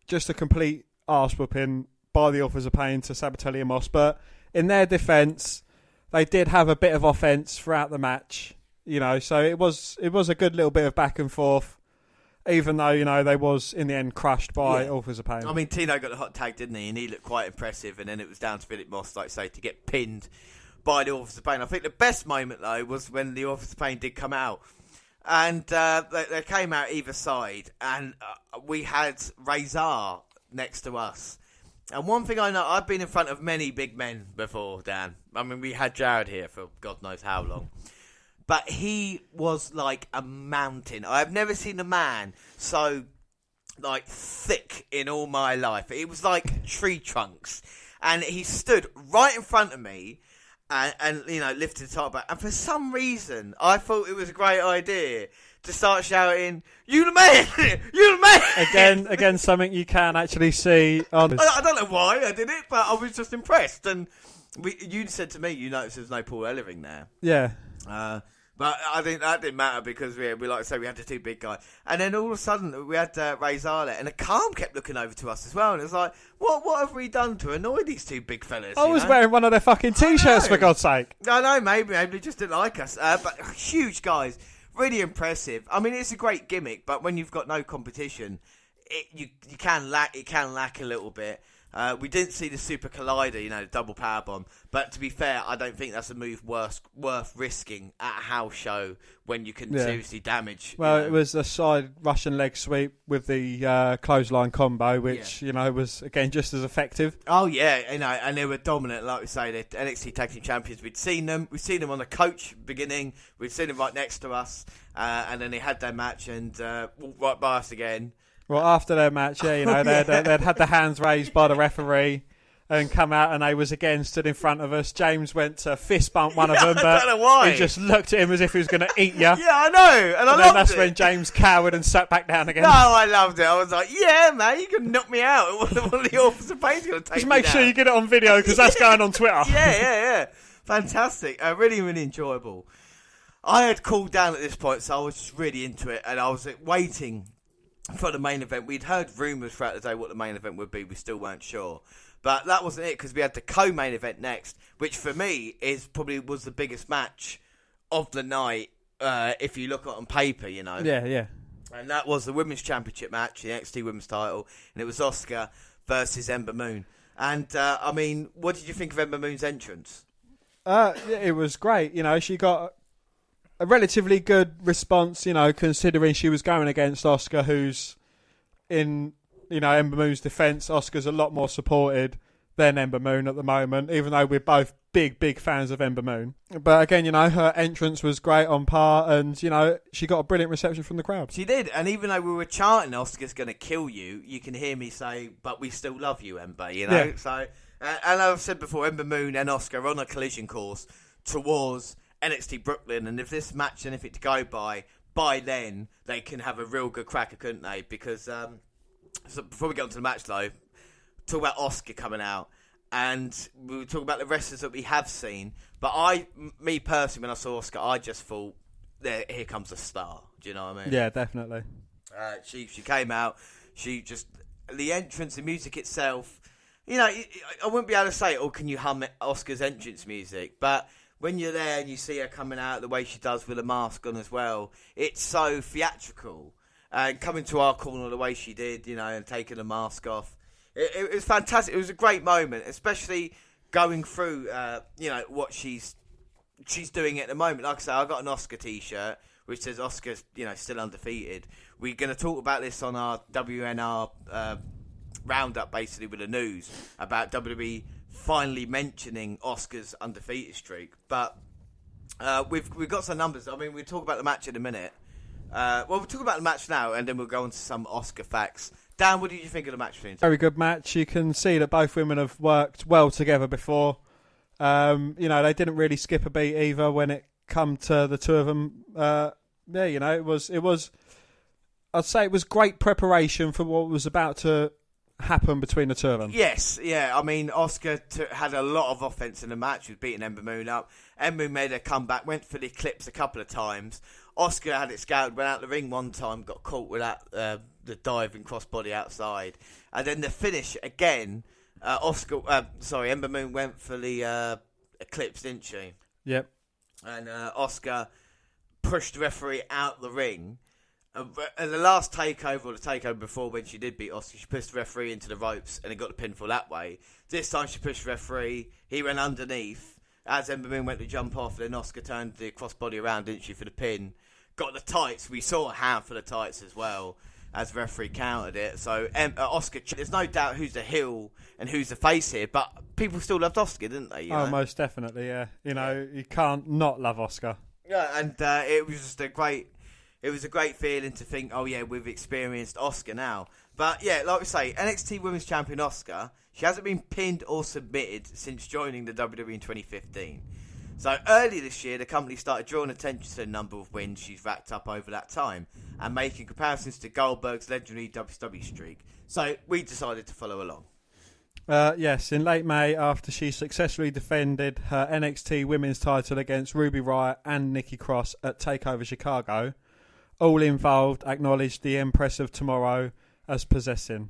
just a complete arse whooping by the Authors of Pain to Sabatelli and Moss, but in their defence, they did have a bit of offence throughout the match. So it was a good little bit of back and forth, even though, they was, in the end, crushed by Authors of Pain. I mean, Tino got the hot tag, didn't he? And he looked quite impressive, and then it was down to Riddick Moss, like I say, to get pinned by the Authors of Pain. I think the best moment, though, was when the Authors of Pain did come out. And they came out either side, and we had Razor next to us. And one thing I know, I've been in front of many big men before, Dan. I mean, we had Jared here for God knows how long. But he was like a mountain. I've never seen a man so, thick in all my life. It was like tree trunks. And he stood right in front of me and lifted the top back. And for some reason, I thought it was a great idea to start shouting, "You the man! You the man!" Again, something you can actually see on. I don't know why I did it, but I was just impressed. And you said to me, you noticed there's no Paul Ellering there. Yeah. But I think that didn't matter because we like I say, we had the two big guys. And then all of a sudden, we had Razor there, and the calm kept looking over to us as well. And it was like, what have we done to annoy these two big fellas? I was wearing one of their fucking T-shirts, for God's sake. I know, maybe they just didn't like us. But huge guys, really impressive. I mean, it's a great gimmick, but when you've got no competition, it can lack a little bit. We didn't see the Super Collider, the double power bomb. But to be fair, I don't think that's a move worth risking at a house show when you can seriously damage. Well, it was a side Russian leg sweep with the clothesline combo, which was again just as effective. Oh yeah, and they were dominant, like we say, the NXT Tag Team Champions. We'd seen them on the coach beginning. We'd seen them right next to us, and then they had their match and walked right by us again. Well, after their match, they'd had the hands raised by the referee and come out, and they was again stood in front of us. James went to fist bump one of them, but I don't know why. He just looked at him as if he was going to eat you. Yeah, I know, and I loved it. That's when James cowered and sat back down again. No, I loved it. I was like, yeah, man, you can knock me out. One of the Authors of Pain's going to take me Just make sure you get it on video, because that's going on Twitter. Yeah. Fantastic. Really, really enjoyable. I had cooled down at this point, so I was just really into it, and I was waiting for the main event. We'd heard rumours throughout the day what the main event would be. We still weren't sure. But that wasn't it, because we had the co-main event next, which for me was the biggest match of the night, if you look at it on paper, you know. Yeah. And that was the Women's Championship match, the NXT Women's title, and it was Asuka versus Ember Moon. And, I mean, what did you think of Ember Moon's entrance? It was great. You know, she got a relatively good response, you know, considering she was going against Asuka, who's in, you know, Ember Moon's defence. Asuka's a lot more supported than Ember Moon at the moment, even though we're both big fans of Ember Moon. But again, you know, her entrance was great on par, and, you know, she got a brilliant reception from the crowd. She did, and even though we were chanting Asuka's going to kill you, you can hear me say, but we still love you, Ember, you know? Yeah. So, and I've said before, Ember Moon and Asuka are on a collision course towards NXT Brooklyn, and if this match is anything to go by then, they can have a real good cracker, couldn't they? Because, so before we get on to the match, though, talk about Asuka coming out, and we were talking about the wrestlers that we have seen, but me personally, when I saw Asuka, I just thought, here comes a star. Do you know what I mean? Yeah, definitely. She came out, the entrance, the music itself, you know, I wouldn't be able to say, can you hum Asuka's entrance music, but when you're there and you see her coming out the way she does with a mask on as well, it's so theatrical. And coming to our corner the way she did, you know, and taking the mask off, it was fantastic. It was a great moment, especially going through, you know, what she's doing at the moment. Like I say, I got an Asuka t-shirt which says Asuka's, you know, still undefeated. We're going to talk about this on our WNR roundup, basically, with the news about WWE finally mentioning Asuka's undefeated streak. But we've got some numbers. I mean, we'll talk about the match in a minute. We'll talk about the match now, and then we'll go on to some Asuka facts. Dan, what did you think of the match? Very good match. You can see that both women have worked well together before. You know, they didn't really skip a beat either when it come to the two of them. Yeah, you know, it was. I'd say it was great preparation for what was about to happen between the two of them. Yes, yeah. I mean, Asuka had a lot of offense in the match. She was beating Ember Moon up. Ember Moon made a comeback, went for the Eclipse a couple of times. Asuka had it scouted, went out the ring one time, got caught with that the diving crossbody outside, and then the finish again. Ember Moon went for the Eclipse, didn't she? Yep. And Asuka pushed the referee out the ring. And the last takeover, or the takeover before, when she did beat Asuka, she pushed the referee into the ropes and it got the pinfall that way. This time she pushed the referee, he went underneath. As Ember Moon went to jump off, then Asuka turned the crossbody around, didn't she, for the pin. Got the tights. We saw a handful of tights as well, as the referee countered it. So Asuka, there's no doubt who's the heel and who's the face here, but people still loved Asuka, didn't they? You know? Most definitely, yeah. You know, you can't not love Asuka. Yeah, and it was just a great feeling to think, oh yeah, we've experienced Asuka now. But yeah, like we say, NXT Women's Champion Asuka, she hasn't been pinned or submitted since joining the WWE in 2015. So early this year, the company started drawing attention to the number of wins she's racked up over that time and making comparisons to Goldberg's legendary WWE streak. So we decided to follow along. Yes, in late May, after she successfully defended her NXT Women's title against Ruby Riott and Nikki Cross at TakeOver Chicago, all involved acknowledged the Empress of Tomorrow as possessing,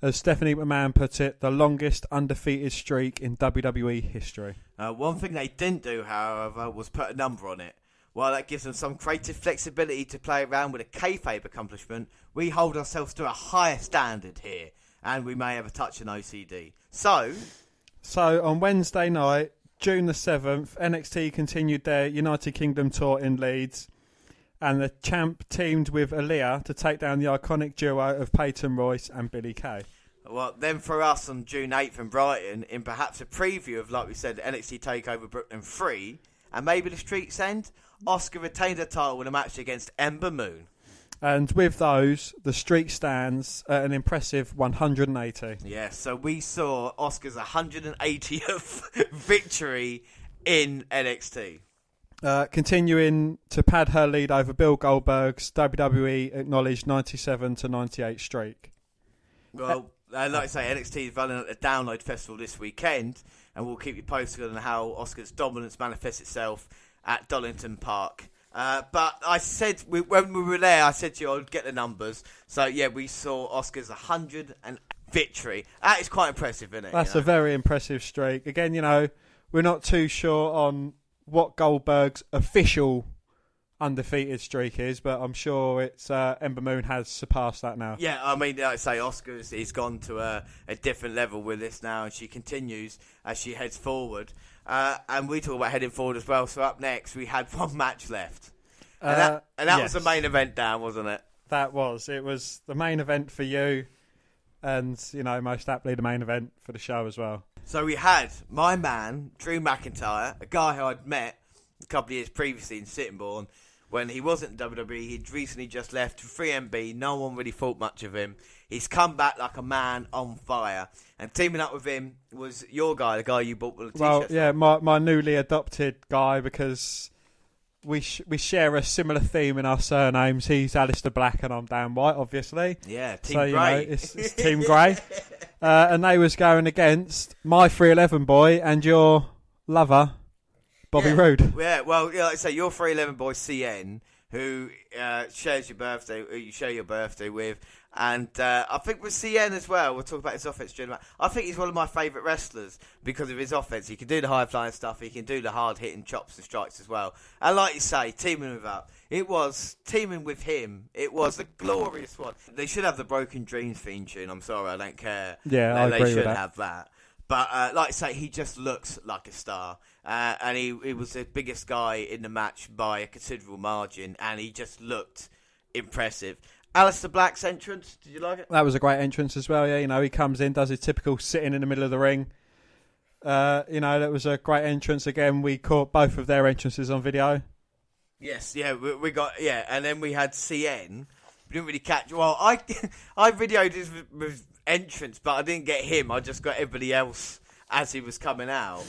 as Stephanie McMahon put it, the longest undefeated streak in WWE history. One thing they didn't do, however, was put a number on it. While that gives them some creative flexibility to play around with a kayfabe accomplishment, we hold ourselves to a higher standard here, and we may have a touch on OCD. So on Wednesday night, June the 7th, NXT continued their United Kingdom tour in Leeds, and the champ teamed with Aaliyah to take down the iconic duo of Peyton Royce and Billie Kay. Well, then for us on June 8th in Brighton, in perhaps a preview of, like we said, NXT TakeOver Brooklyn 3, and maybe the streak's end, Asuka retained her title in a match against Ember Moon. And with those, the streak stands at an impressive 180. Yeah, so we saw Asuka's 180th victory in NXT. Continuing to pad her lead over Bill Goldberg's WWE acknowledged 97 to 98 streak. Well, like I say, NXT is running at the Download Festival this weekend, and we'll keep you posted on how Asuka's dominance manifests itself at Dollington Park. But I said, when we were there, I said to you I'd get the numbers. So, yeah, we saw Asuka's victory. That is quite impressive, isn't it? That's a very impressive streak. Again, we're not too sure on what Goldberg's official undefeated streak is, but I'm sure it's Ember Moon has surpassed that now. Yeah, I mean, like I say, Asuka's he's gone to a different level with this now, and she continues as she heads forward. And we talk about heading forward as well. So up next, we had one match left, and that was the main event, Dan, wasn't it? That was. It was the main event for you, and most aptly the main event for the show as well. So we had my man Drew McIntyre, a guy who I'd met a couple of years previously in Sittingbourne. When he wasn't in WWE, he'd recently just left 3MB. No one really thought much of him. He's come back like a man on fire. And teaming up with him was your guy, the guy you bought the t-shirts Well, yeah, from. my newly adopted guy, because we share a similar theme in our surnames. He's Alistair Black and I'm Dan White, obviously. Yeah, Team Grey. It's Team Grey. And they was going against my 311 boy and your lover, Bobby Roode. Yeah, well, like I say, your 311 boy CN, who shares your birthday, who you share your birthday with, and I think with CN as well, we'll talk about his offense during that. I think he's one of my favourite wrestlers because of his offense. He can do the high flying stuff, he can do the hard hitting chops and strikes as well. And like you say, teaming with him, it was a glorious one. They should have the Broken Dreams theme tune. I'm sorry, I don't care. Yeah, I agree with that. They should have that. But like I say, he just looks like a star. And he was the biggest guy in the match by a considerable margin. And he just looked impressive. Alistair Black's entrance, did you like it? That was a great entrance as well, yeah. He comes in, does his typical sitting in the middle of the ring. That was a great entrance. Again, we caught both of their entrances on video. Yes, yeah, we got, yeah. And then we had CN. We didn't really catch, well, I videoed his entrance, but I didn't get him. I just got everybody else as he was coming out.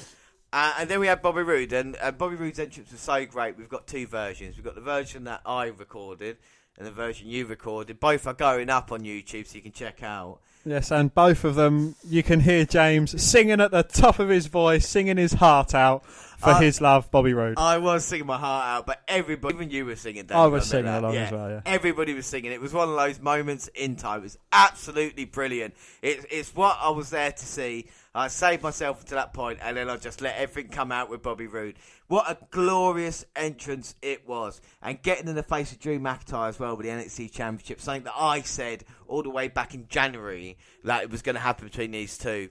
And then we had Bobby Roode, and Bobby Roode's entrance was so great. We've got two versions. We've got the version that I recorded and the version you recorded. Both are going up on YouTube, so you can check out. Yes, and both of them, you can hear James singing at the top of his voice, singing his heart out for his love, Bobby Roode. I was singing my heart out, but everybody, even you were singing, Dave. I was singing along as well, yeah. Everybody was singing. It was one of those moments in time. It was absolutely brilliant. It's what I was there to see. I saved myself to that point, and then I just let everything come out with Bobby Roode. What a glorious entrance it was. And getting in the face of Drew McIntyre as well with the NXT Championship, something that I said all the way back in January that it was going to happen between these two.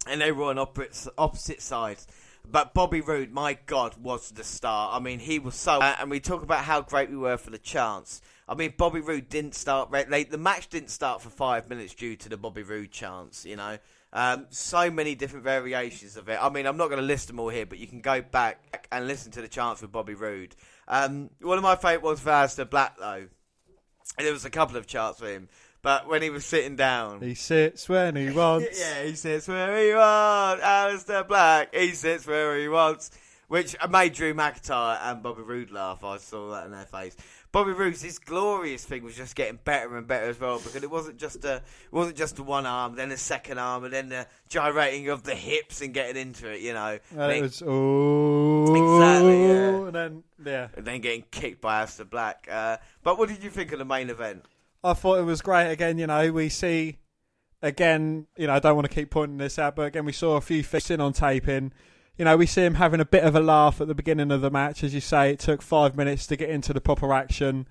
And they were on opposite sides. But Bobby Roode, my God, was the star. I mean, he was so... and we talk about how great we were for the chants. I mean, Bobby Roode didn't start... the match didn't start for 5 minutes due to the Bobby Roode chants, so many different variations of it. I mean, I'm not going to list them all here, but you can go back and listen to the chants with Bobby Roode. One of my favourite was for Alistair Black, though. And there was a couple of chants for him. But when he was sitting down... He sits when he wants. Yeah, he sits where he wants. Alistair Black, he sits where he wants. Which made Drew McIntyre and Bobby Roode laugh. I saw that in their face. Bobby Roode's, his glorious thing was just getting better and better as well, because it wasn't just the one arm, then the second arm, and then the gyrating of the hips and getting into it, It was exactly, yeah. And then getting kicked by Alistair Black. But what did you think of the main event? I thought it was great. Again, we see again. I don't want to keep pointing this out, but again, we saw a few things in on taping. We see him having a bit of a laugh at the beginning of the match. As you say, it took 5 minutes to get into the proper action.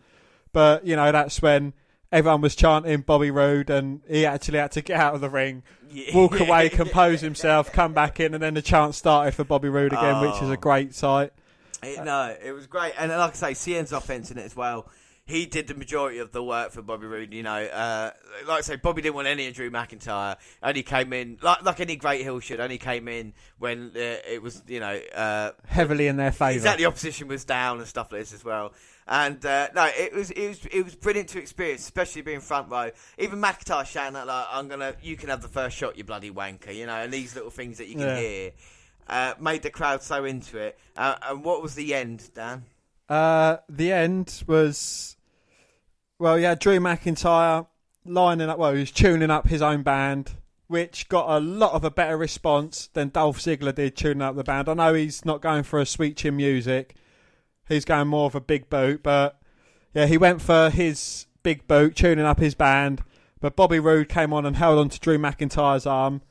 But, that's when everyone was chanting Bobby Roode and he actually had to get out of the ring, walk away, compose himself, come back in, and then the chant started for Bobby Roode again, which is a great sight. It was great. And like I say, CN's offense in it as well. He did the majority of the work for Bobby Roode, Like I say, Bobby didn't want any of Drew McIntyre. Only came in, like any great heel should, only came in when it was, heavily in their favour. Exactly, the opposition was down and stuff like this as well. And it was brilliant to experience, especially being front row. Even McIntyre shouting out like, you can have the first shot, you bloody wanker, and these little things that you can hear made the crowd so into it. And what was the end, Dan? The end was, Drew McIntyre lining up. He was tuning up his own band, which got a lot of a better response than Dolph Ziggler did tuning up the band. I know he's not going for a sweet chin music; he's going more of a big boot. But he went for his big boot, tuning up his band. But Bobby Roode came on and held on to Drew McIntyre's arm.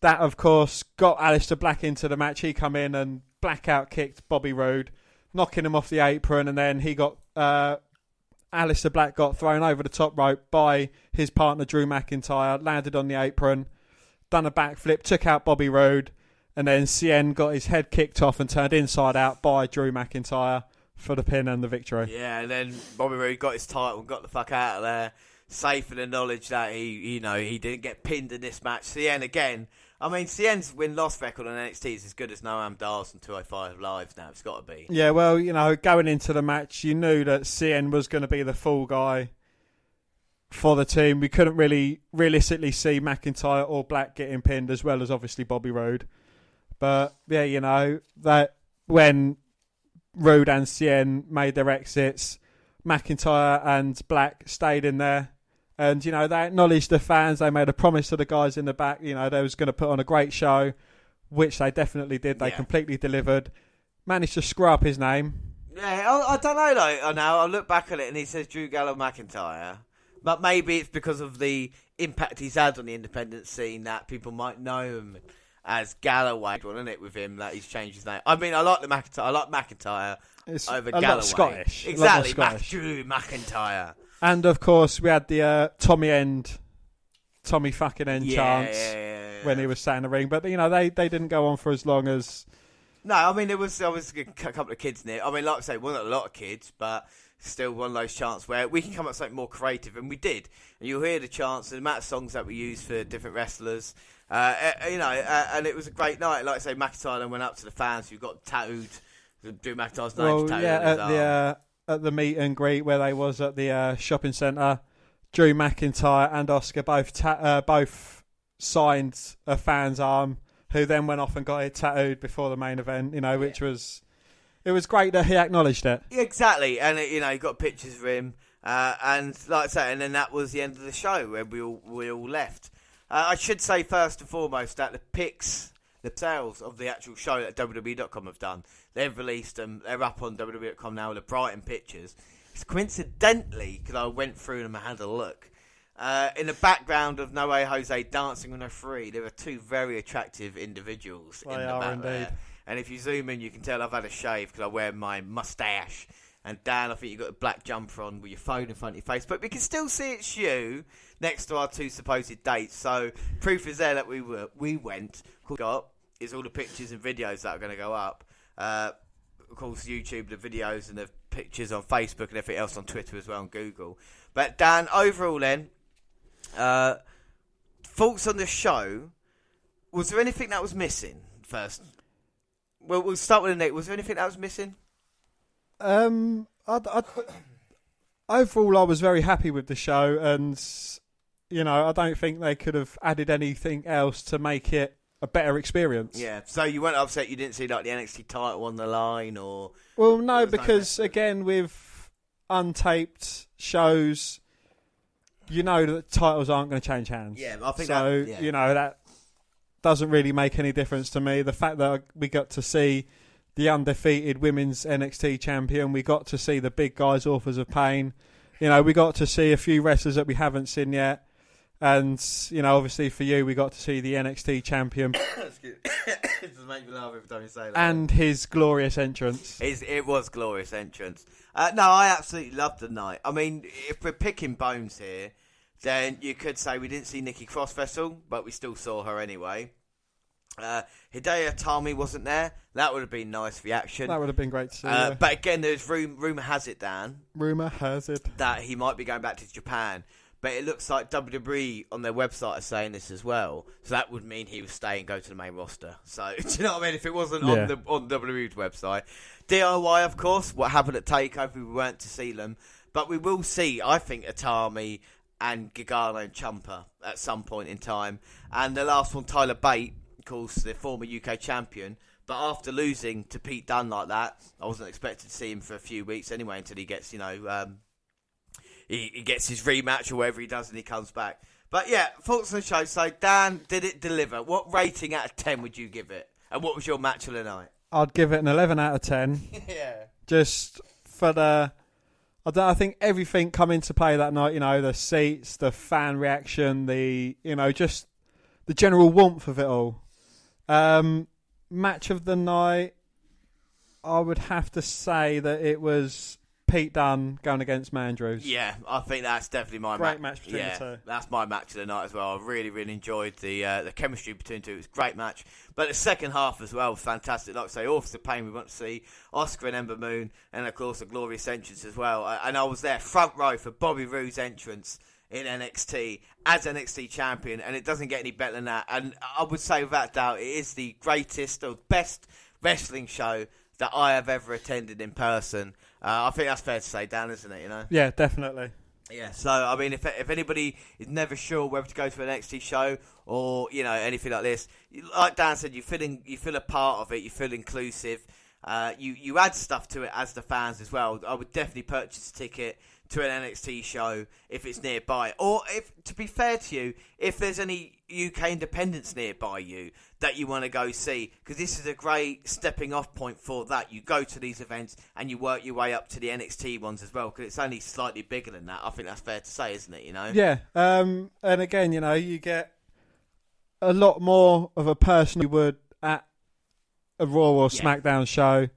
That, of course, got Aleister Black into the match. He come in and blackout kicked Bobby Roode, knocking him off the apron, and then he got Aleister Black got thrown over the top rope by his partner Drew McIntyre, landed on the apron, done a backflip, took out Bobby Roode, and then Cien got his head kicked off and turned inside out by Drew McIntyre for the pin and the victory. Yeah, and then Bobby Roode got his title and got the fuck out of there, safe in the knowledge that he didn't get pinned in this match. Cien again. I mean, Cien's win-loss record on NXT is as good as Noam Dar's and 205 Live now. It's got to be. Yeah, well, going into the match, you knew that Cien was going to be the fall guy for the team. We couldn't really realistically see McIntyre or Black getting pinned, as well as obviously Bobby Roode. But, yeah, that when Roode and Cien made their exits, McIntyre and Black stayed in there. And, they acknowledged the fans. They made a promise to the guys in the back. They was going to put on a great show, which they definitely did. They completely delivered. Managed to screw up his name. Yeah, I don't know, though. I look back at it and he says Drew Gallo McIntyre. But maybe it's because of the impact he's had on the independent scene that people might know him as Galloway, wasn't it, with him, that he's changed his name. I mean, I like McIntyre It's over a Galloway. Lot Scottish. Exactly, Scottish. Drew McIntyre. And, of course, we had the Tommy fucking End chants when he was sat in the ring. But, they didn't go on for as long as... No, I mean, there was a couple of kids in it. I mean, like I say, wasn't a lot of kids, but still one of those chants where we can come up with something more creative, and we did. And you'll hear the chants, the amount of songs that we used for different wrestlers, and it was a great night. Like I say, McIntyre then went up to the fans who got tattooed. Drew McIntyre's name tattooed on his arm. At the meet and greet where they was at the shopping centre, Drew McIntyre and Asuka both signed a fan's arm, who then went off and got it tattooed before the main event. Which was great that he acknowledged it. Exactly, and he got pictures of him, and like I say, and then that was the end of the show where we all left. I should say first and foremost that the pics, the sales of the actual show that WWE.com have done, they've released them. They're up on WWE.com now, the Brighton pictures. It's coincidentally, because I went through them and had a look, in the background of No Way Jose dancing on a free, there are two very attractive individuals in the back there. And if you zoom in, you can tell I've had a shave because I wear my moustache. And Dan, I think you've got a black jumper on with your phone in front of your face. But we can still see it's you next to our two supposed dates. So proof is there that we went. Got is all the pictures and videos that are going to go up. Of course, YouTube, the videos and the pictures on Facebook and everything else on Twitter as well and Google. But Dan, overall then, thoughts on the show. Was there anything that was missing first? Well, we'll start with Nick. Was there anything that was missing? Overall, I was very happy with the show, and I don't think they could have added anything else to make it a better experience. Yeah. So you weren't upset you didn't see like the NXT title on the line, or? Well, no, because again, with untaped shows, that titles aren't going to change hands. Yeah, I think so. That, that doesn't really make any difference to me. The fact that we got to see the undefeated women's NXT champion, we got to see the big guys, Authors of Pain. We got to see a few wrestlers that we haven't seen yet. And, obviously for you, we got to see the NXT champion. It doesn't make me laugh every time you say that. And his glorious entrance. It was glorious entrance. No, I absolutely loved the night. I mean, if we're picking bones here, then you could say we didn't see Nikki Cross wrestle, but we still saw her anyway. Hideo Itami wasn't there. That would have been nice reaction. That would have been great to see. But again, there's rumour has it, Dan. Rumour has it. That he might be going back to Japan. But it looks like WWE on their website are saying this as well. So that would mean he would stay and go to the main roster. So, do you know what I mean? If it wasn't on WWE's website. DIY, of course, what happened at TakeOver, we weren't to see them. But we will see, I think, Itami and Gargano and Ciampa at some point in time. And the last one, Tyler Bate, of course, the former UK champion. But after losing to Pete Dunne like that, I wasn't expected to see him for a few weeks anyway until he gets, he gets his rematch or whatever he does and he comes back. But yeah, thoughts on the show. So, Dan, did it deliver? What rating out of 10 would you give it? And what was your match of the night? I'd give it an 11 out of 10. Yeah. Just for the I think everything come into play that night. The seats, the fan reaction, just the general warmth of it all. Match of the night, I would have to say that it was Pete Dunne going against Mandrews. Yeah, I think that's definitely my great match between the two. That's my match of the night as well. I really, really enjoyed the chemistry between the two. It was a great match. But the second half as well was fantastic. Like I say, Authors of Pain, we want to see Asuka and Ember Moon, and of course a glorious entrance as well. And I was there front row for Bobby Roode's entrance in NXT as NXT champion, and it doesn't get any better than that. And I would say without doubt, it is the greatest or best wrestling show that I have ever attended in person. I think that's fair to say, Dan, isn't it? Yeah, definitely. Yeah. So I mean, if anybody is never sure whether to go to an NXT show or anything like this, like Dan said, you feel a part of it. You feel inclusive. You add stuff to it as the fans as well. I would definitely purchase a ticket to an NXT show if it's nearby, or if, to be fair to you, if there's any UK independents nearby you that you want to go see, because this is a great stepping off point for that. You go to these events and you work your way up to the NXT ones as well, because it's only slightly bigger than that. I think that's fair to say, isn't it? Yeah. And again, you get a lot more of a person you would at a Raw or SmackDown show.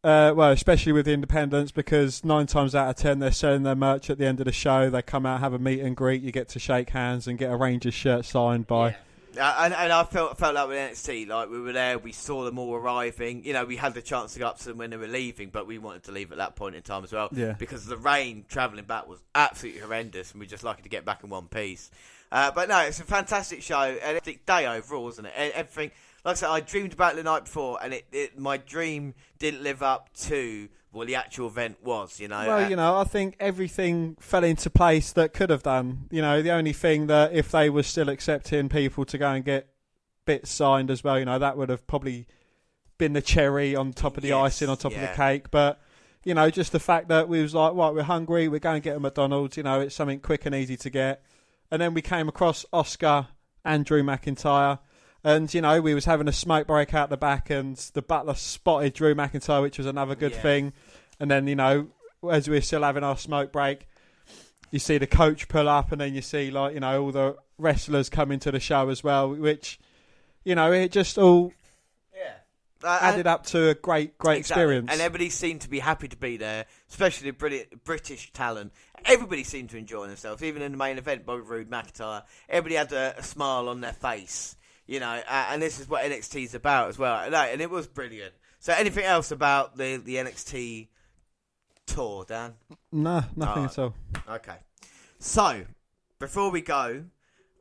Well, especially with the independents, because 9 times out of 10 they're selling their merch at the end of the show. They come out, have a meet and greet. You get to shake hands and get a Rangers shirt signed by. Yeah. And I felt like with NXT, like we were there, we saw them all arriving. We had the chance to go up to them when they were leaving, but we wanted to leave at that point in time as well. Yeah. Because the rain travelling back was absolutely horrendous, and we're just lucky to get back in one piece. But no, it's a fantastic show, and fantastic day overall, wasn't it? Everything. Like I said, I dreamed about it the night before, and my dream didn't live up to what the actual event was, Well, I think everything fell into place that could have done. The only thing that if they were still accepting people to go and get bits signed as well, that would have probably been the cherry on top of the icing on top of the cake. But, just the fact that we was like, right, we're hungry, we're going to get a McDonald's, it's something quick and easy to get. And then we came across Asuka and Drew McIntyre. And, we was having a smoke break out the back, and the butler spotted Drew McIntyre, which was another good thing. And then, as we were still having our smoke break, you see the coach pull up, and then you see, all the wrestlers come into the show as well, which, it just all added up to a great experience. And everybody seemed to be happy to be there, especially the British talent. Everybody seemed to enjoy themselves, even in the main event, Bobby Roode, McIntyre. Everybody had a smile on their face. And this is what NXT is about as well. And it was brilliant. So anything else about the NXT tour, Dan? No, nothing at all. Okay. So, before we go,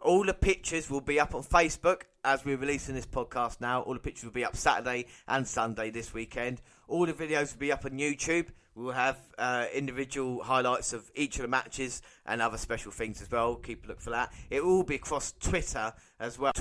all the pictures will be up on Facebook as we're releasing this podcast now. All the pictures will be up Saturday and Sunday this weekend. All the videos will be up on YouTube. We'll have individual highlights of each of the matches and other special things as well. Keep a look for that. It will be across Twitter as well.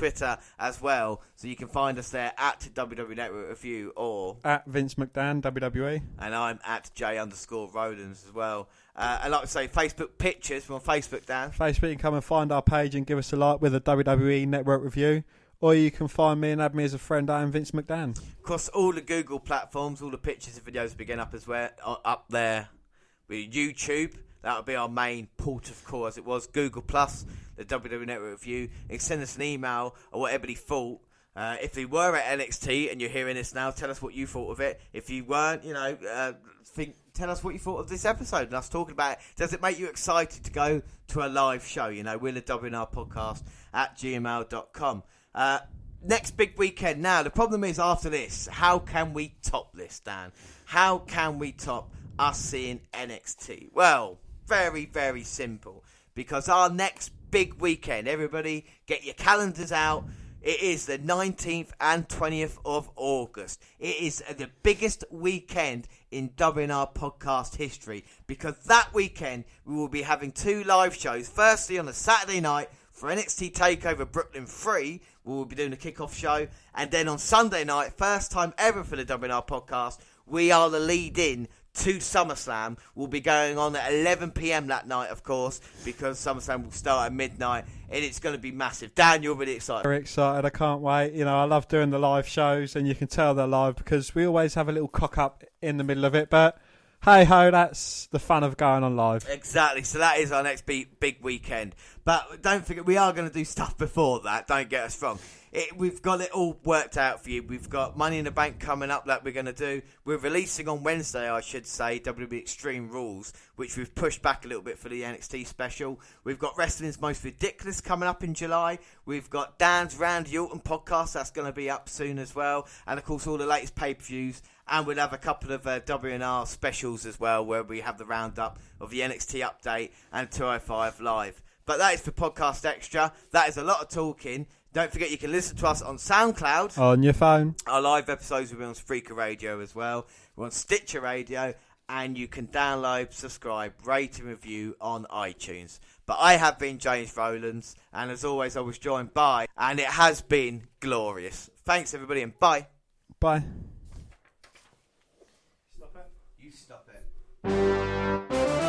So you can find us there at WWE Network Review or at Vince McDan WWE. And I'm at J_Rodens as well. And like I say, Facebook pictures. We're on Facebook, Dan. Facebook, you can come and find our page and give us a like with a WWE Network Review. Or you can find me and add me as a friend. I am Vince McDan. Across all the Google platforms, all the pictures and videos begin up as well, up there with YouTube. That'll be our main port of call, as it was. Google Plus, the WWE Network Review. You can send us an email or whatever you thought. If you were at NXT and you're hearing this now, tell us what you thought of it. If you weren't, tell us what you thought of this episode and us talking about it. Does it make you excited to go to a live show? We're the WNR podcast at gmail.com. Next big weekend. Now, the problem is after this, how can we top this, Dan? How can we top us seeing NXT? Well, very, very simple. Because our next big weekend, everybody get your calendars out. It is the 19th and 20th of August. It is the biggest weekend in WNR podcast history. Because that weekend, we will be having 2 live shows. Firstly, on a Saturday night, for NXT TakeOver Brooklyn 3, we will be doing a kickoff show. And then on Sunday night, first time ever for the WNR podcast, we are the lead-in to SummerSlam. We'll be going on at 11 p.m. that night, of course, because SummerSlam will start at midnight, and it's going to be massive. Dan, you're really excited. Very excited. I can't wait. I love doing the live shows, and you can tell they're live because we always have a little cock-up in the middle of it. But hey ho, that's the fun of going on live. Exactly. So that is our next big weekend. But don't forget, we are going to do stuff before that. Don't get us wrong. We've got it all worked out for you. We've got Money in the Bank coming up that we're going to do. We're releasing on Wednesday, I should say, WWE Extreme Rules, which we've pushed back a little bit for the NXT special. We've got Wrestling's Most Ridiculous coming up in July. We've got Dan's Randy Orton podcast. That's going to be up soon as well. And, of course, all the latest pay-per-views. And we'll have a couple of WNR specials as well, where we have the roundup of the NXT update and 205 Live. But that is for Podcast Extra. That is a lot of talking. Don't forget you can listen to us on SoundCloud. On your phone. Our live episodes will be on Spreaker Radio as well. We're on Stitcher Radio. And you can download, subscribe, rate and review on iTunes. But I have been James Rowlands. And as always, I was joined by... And it has been glorious. Thanks, everybody, and bye. Bye. Stop it. You stop it.